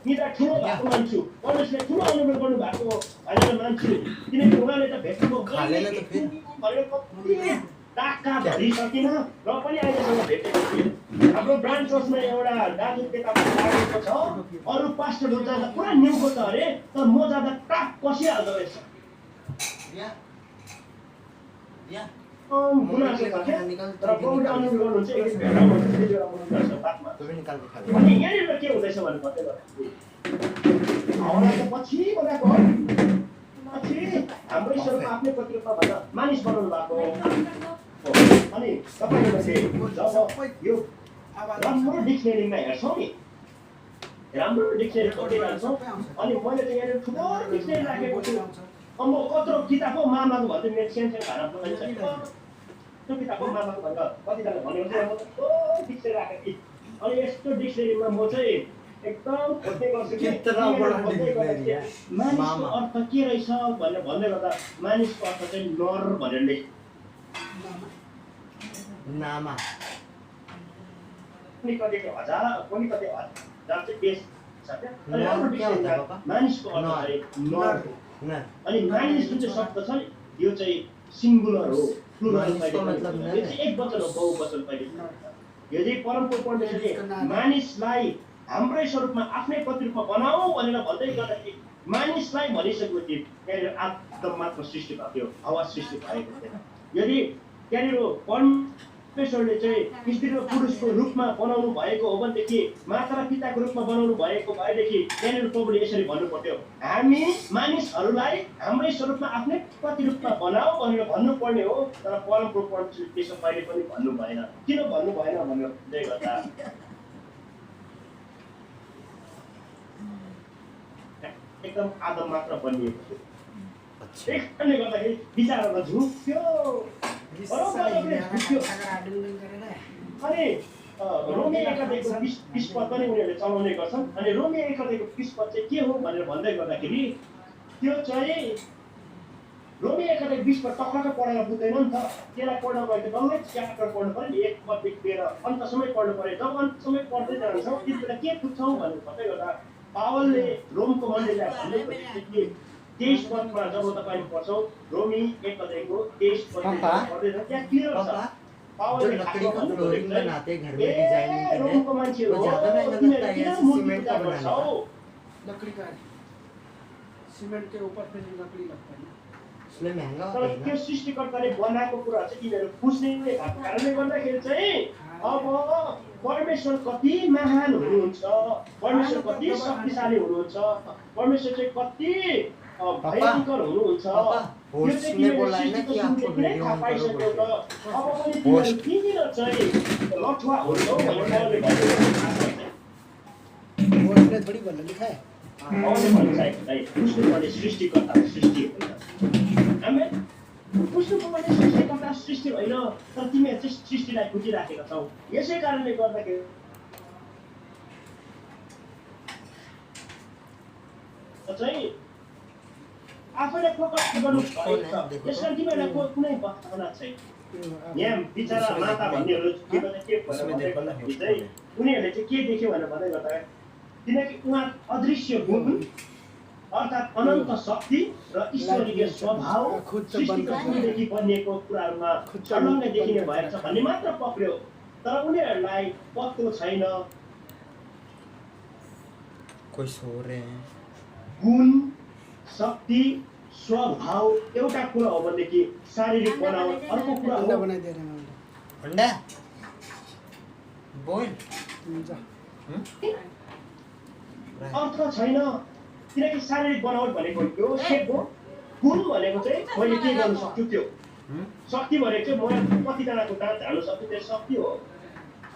निदा ठुलो भएको मान्छु, परमेश्वरले ठुलो अनुभव गर्नु भएको भनेर मान्छु। किनकि उहाँले त भेट्नु भनेर टाका भरिसकिन र पनि अहिलेसम्म भेटेको थिएँ। हाम्रो ब्रान्च चर्चमा एउटा दाजु केटा लागेको छ, अरू पास्टरहरू जाँदा पुरा न्युको छ अरे, तर म जाँदा टाक कसिहाल्दो रहेछ। गुनासो छ क्या, तर प्रभुले अनुरोध गर्नुहुन्छ एक भेटाउनुहुन्छ बातमा। अनि यहाँनिर के हुँदैछ भने भन्दै गर्दाखेरि हावालाई त पछि बनाएको हो, पछि हाम्रै स्वरूप आफ्नै प्रतिरूपमा भनेर मानिस बनाउनु भएको हो। अनि तपाईँले जब यो राम्रो डिक्सनेरीमा हेर्छौँ नि, राम्रो डिक्सनेरी खोजिरहन्छौँ, अनि मैले चाहिँ यहाँनिर ठुलो डिक्सनेरी राखेको छु। अब म कत्रो किताबको मामाको भन्छु, मेरो सानो खाना बनाइन्छ त्यो किताबको मामाको भन्दा कतिजना भन्यो भने म त डिक्सनेरी राखेको थिएँ। अनि यस्तो डिक्सनेरीमा म चाहिँ एकदम खोज्दै गर्छु कि मानिसको अर्थ के रहेछ भनेर भन्दै गर्दा मानिसको अर्थ चाहिँ नर भनेर लेख नामा कुनै कति हजार चाहिँ बेस छ क्या। अनि राम्रो डिक्सनेरीमा मानिसको अर्थ चाहिँ नर हो। अनि मानिस जुन चाहिँ शब्द छ नि, यो चाहिँ सिङ्गुलर हो, प्लुरल मतलब यो चाहिँ एक वचन हो, बहुवचन कहिले। यदि परमप्रभु परमेश्वरले मानिसलाई हाम्रै स्वरूपमा आफ्नै प्रतिरूपमा बनाऊ भनेर भन्दै गर्दाखेरि मानिसलाई भनिसकेपछि त्यहाँनिर आदम मात्र सृष्टि भएको थियो, हवा सृष्टि भएको थिएन। यदि त्यहाँनिर परमेश्वरले चाहिँ स्त्री र पुरुषको रूपमा बनाउनु भएको हो भनेदेखि माता र पिताको रूपमा बनाउनु भएको भएदेखि त्यहाँनिर प्रभुले यसरी भन्नु पर्थ्यो, हामी मानिसहरूलाई हाम्रै स्वरूपमा आफ्नै प्रतिरूपमा बनाऊ भनेर भन्नुपर्ने हो। तर परमप्रभु परमेश्वरले त्यसो कहिले पनि भन्नु भएन। किन भन्नु भएन भनेर भन्दै गर्दा एकदम आदम मात्र बनिएको थियो। त्यही कारणले गर्दाखेरि विचारहरूमा झुक्यो, अनि रोमी 1:20 पद पनि उनीहरूले चलाउने गर्छन्। अनि रोमी 1:20 पद चाहिँ के हो भनेर भन्दै गर्दाखेरि त्यो चाहिँ रोमी 1:20 पद टक्क पढेर बुझ्दैन नि त। त्यसलाई पढ्न गयो डल्लै च्याप्टर पढ्नु पऱ्यो नि, 1 पददेखि लिएर अन्तसम्मै पढ्नु पऱ्यो। जब अन्तसम्मै पढ्दै जान्छौँ त्यति बेला के बुझ्छौँ भनेर भन्दै गर्दा पावलले रोमको मण्डलीलाई भन्दै कि 23 पदमा जब तपाईँ पढ्छौँ रोमी 1:23 पदमा पढ्दै छ, त्यहाँ क्लियर छ। पावलले लकड़ी का फ्लोरिंग बनाते घर में डिजाइनिंग के लिए रोमको मान्छेहरू वो ज्यादा महंगा लगता है या सीमेंट का बनाने का? लकड़ी का है, सीमेंट के ऊपर फिर लकड़ी लगता है ना। इसलिए महंगा तर होता है त्यो ना। सृष्टिकर्ताले बनाएको कुरा चाहिँ तिनीहरू बुझ्ने भएको कारणले गर्दाखेरि चाहिँ अब परमेश्वर कति महान हुनुहुन्छ, परमेश्वर कति शक्तिशाली हुनुहुन्छ, परमेश्वर चाहिँ कति भयङ्कर हुनुहुन्छ, यो चाहिँ तिमीहरूले सृष्टिको सुरुदेखि नै थाहा पाइसक्यौ त। अब पनि तिमीहरू किन चाहिँ लठुवा हुन्छौ भनेर पावलले भन्दै वो इसने थोड़ी बना लिखा है। पावलले भनिसकेको चाहिँ बुझ्नुपर्ने सृष्टिकर्ता सृष्टि होइन। आमेन। बुझ्नुपर्ने सृष्टिकर्ता सृष्टि होइन, तर तिमीहरू चाहिँ सृष्टिलाई बुझिराखेका छौ। यसै कारणले गर्दाखेरि चाहिँ आफैलाई प्रकट गर्नु भएको छ। यसकारण तिमीहरूलाई कुनै बहाना छैन। यहाँ बिचरा माता भन्नेहरू के भन्दाखेरि चाहिँ उनीहरूले चाहिँ के देख्यो भनेर भन्दै गर्दा किनकि उहाँ अदृश्य गुण अर्थात् अनन्त शक्ति र ईश्वरीय स्वभाव सृष्टिको सुरुदेखि बनिएको कुराहरूमा छर्लङ्गै देखिने भएको छ भन्ने मात्र पक्रियो। तर उनीहरूलाई पत्तो छैन कोई सो रहे हैं। गुण शक्ति स्वभाव एउटा कुरा हो भनेदेखि शारीरिक बनावट अर्को कुरा अंडा हो। बना दे रहे हैं अंडा बॉयल जा। अर्थ छैन किनकि शारीरिक बनावट भनेको यो सेप हो। गुण भनेको चाहिँ मैले के गर्न सक्छु त्यो। शक्ति भनेको चाहिँ मलाई कतिजनाको दाँत झार्न सक्छु त्यो शक्ति हो।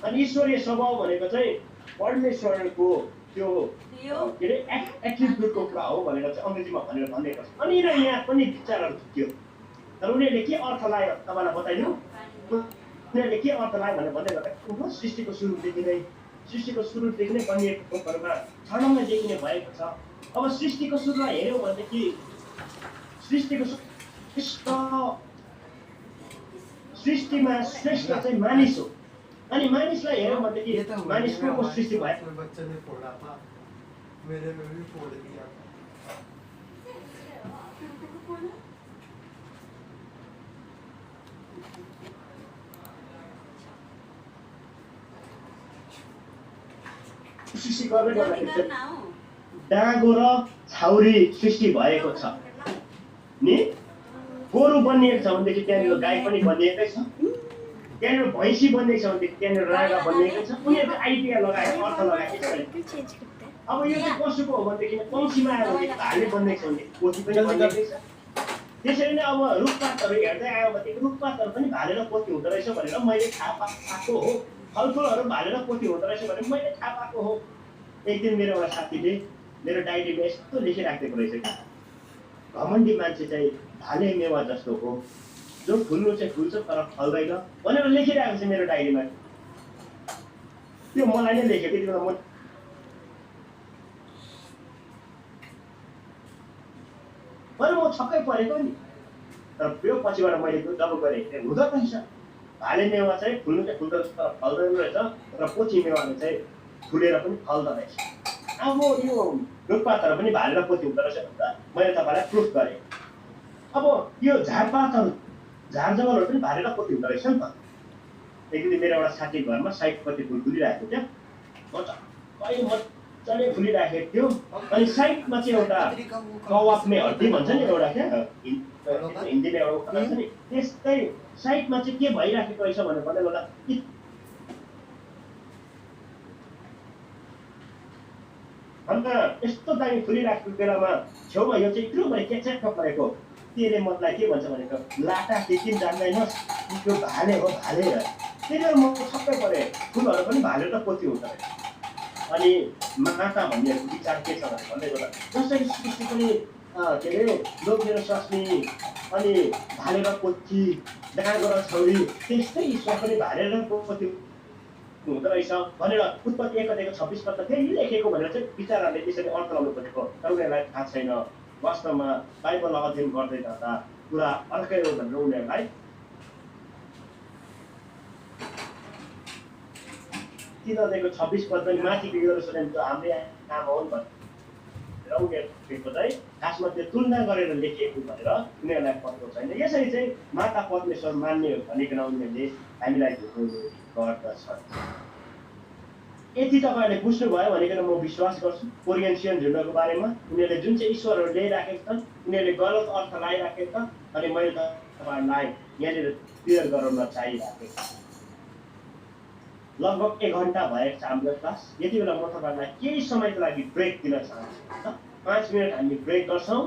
अनि ईश्वरीय स्वभाव भनेको चाहिँ परमेश्वरको त्यो के अरे एट्रिब्युटको कुरा हो भनेर चाहिँ अङ्ग्रेजीमा भनेर भन्दै गर्छ। अनि यहाँ पनि विचारहरू थियो, तर उनीहरूले के अर्थ लाग्यो तपाईँलाई बताइदिउँ। उनीहरूले के अर्थ लाग्यो भनेर भन्दै गर्दा सृष्टिको सुरुदेखि नै बनिएको थोकहरूमा छर्लङ्गै देखिने भएको छ। अब सृष्टिको सुरुलाई हेऱ्यौँ भनेदेखि सृष्टिको सृष्टिमा श्रेष्ठ चाहिँ मानिस हो। अनि मानिसलाई हेऱ्यौँ भनेदेखि मानिस को सृष्टि भयो? बच्चे ने फोड़ा था, मेरे में भी फोड़ दिया था। सृष्टि गर्दै गर्दाखेरि डाँगो र छाउरी सृष्टि भएको छ नि। गोरु बनिएको छ भनेदेखि त्यहाँनिर गाई पनि बनिएकै छ, त्यहाँनिर भैँसी बनिएको छ भनेदेखि त्यहाँनिर रागा बनिएकै छ। उनीहरूको आइडिया लगाएर अर्थ लगाएको छ। अब यो चाहिँ पशुको हो भनेदेखि पंक्षीमा आयो भने भाले बनिएको छ भने पोथी पनि बनिएकै छ। त्यसरी नै अब रुखपातहरू हेर्दै आयो भनेदेखि रुखपातहरू पनि भालेर पोथी हुँदो रहेछ भनेर मैले थाहा पाएको हो। फलफुलहरू भालेर पोथी हुँदो रहेछ भनेर मैले थाहा पाएको हो। एक दिन मेरो एउटा साथीले मेरो डायरीमा यस्तो लेखिराखेको रहेछ कि घमण्डी मान्छे चाहिँ भाले मेवा जस्तो हो, जो फुल्नु चाहिँ फुल्छ तर फल्दैन भनेर लेखिरहेको छ मेरो डायरीमा। त्यो मलाई नै लेखेको त्यति बेला म छक्कै परेको नि। तर त्यो पछिबाट मैले जब गरेँ हुँदो रहेछ भाले मेवा चाहिँ फुल्नु चाहिँ फुल्दो रहेछ तर फल्दैन रहेछ, र पोथी मेवाले चाहिँ फुलेर पनि फल्दो रहेछ। अब यो रुखपातहरू पनि भालेर पोथी हुँदो रहेछ भनेर मैले तपाईँलाई प्रुफ गरेँ। अब यो झारपातहरू झारजङ्गलहरू पनि भालेर पोथी हुँदो रहेछ नि त। एक दिन मेरो एउटा साथी घरमा साइडपट्टि फुल फुलिरहेको थियो, म मजाले फुलिराखेको थियो अनि साइडमा चाहिँ एउटा कवाफ में हड्डी भन्छ नि एउटा क्या हिन्दीमा एउटा उखान छ नि त्यस्तै साइडमा चाहिँ के भइराखेको रहेछ भनेर भन्दै गर्दा अन्त यस्तो दामी फुलिराखेको बेलामा छेउमा यो चाहिँ यत्रो मैले क्याच्याक्क परेको त्यसले मलाई के भन्छ भनेको लाटा के किन जान्दैनस् त्यो भाले हो भाले त्यही म छक्कै परेँ फुलहरू पनि भाले त पोती हुन्छ अनि माता भन्ने विचार के छ भनेर भन्दै गर्दा जसरी सृष्टि पनि के अरे लोग्नेर स्वास्नी अनि भाले र पोथी डाँगो र छौरी त्यस्तै ईश्वर पनि भाले र पोथी हुँदो रहेछ भनेर उत्पत्ति 1:26 पद फेरि लेखेको भनेर चाहिँ विचारहरूले त्यसरी अर्थ लाउनु खोजेको तर उनीहरूलाई थाहा छैन वास्तवमा बाइबल अध्ययन गर्दै जाँदा कुरा अर्कै हो भनेर उनीहरूलाई तिनीहरूको 26 पद पनि माथि जेरुसलेम जो हाम्रै आमा हुन् भनेर उनीहरूको चाहिँ खासमा त्यो तुलना गरेर लेखिएको भनेर उनीहरूलाई पत्तो छैन यसरी चाहिँ माता परमेश्वर मान्ने हो भनेकन उनीहरूले हामीलाई गर्दछ यति तपाईँहरूले बुझ्नुभयो भनेकन म विश्वास गर्छु कोरियन्सियन झुन्डको बारेमा उनीहरूले जुन चाहिँ ईश्वरहरू ल्याइराखेका छन् उनीहरूले गलत अर्थ लगाइराखेका छन् अनि मैले तपाईँहरूलाई यहाँनिर क्लियर गराउन चाहिरहेको लगभग 1 घन्टा भएको छ हाम्रो क्लास यति बेला म तपाईँहरूलाई केही समयको लागि ब्रेक दिन चाहन्छु 5 मिनट हामी ब्रेक गर्छौँ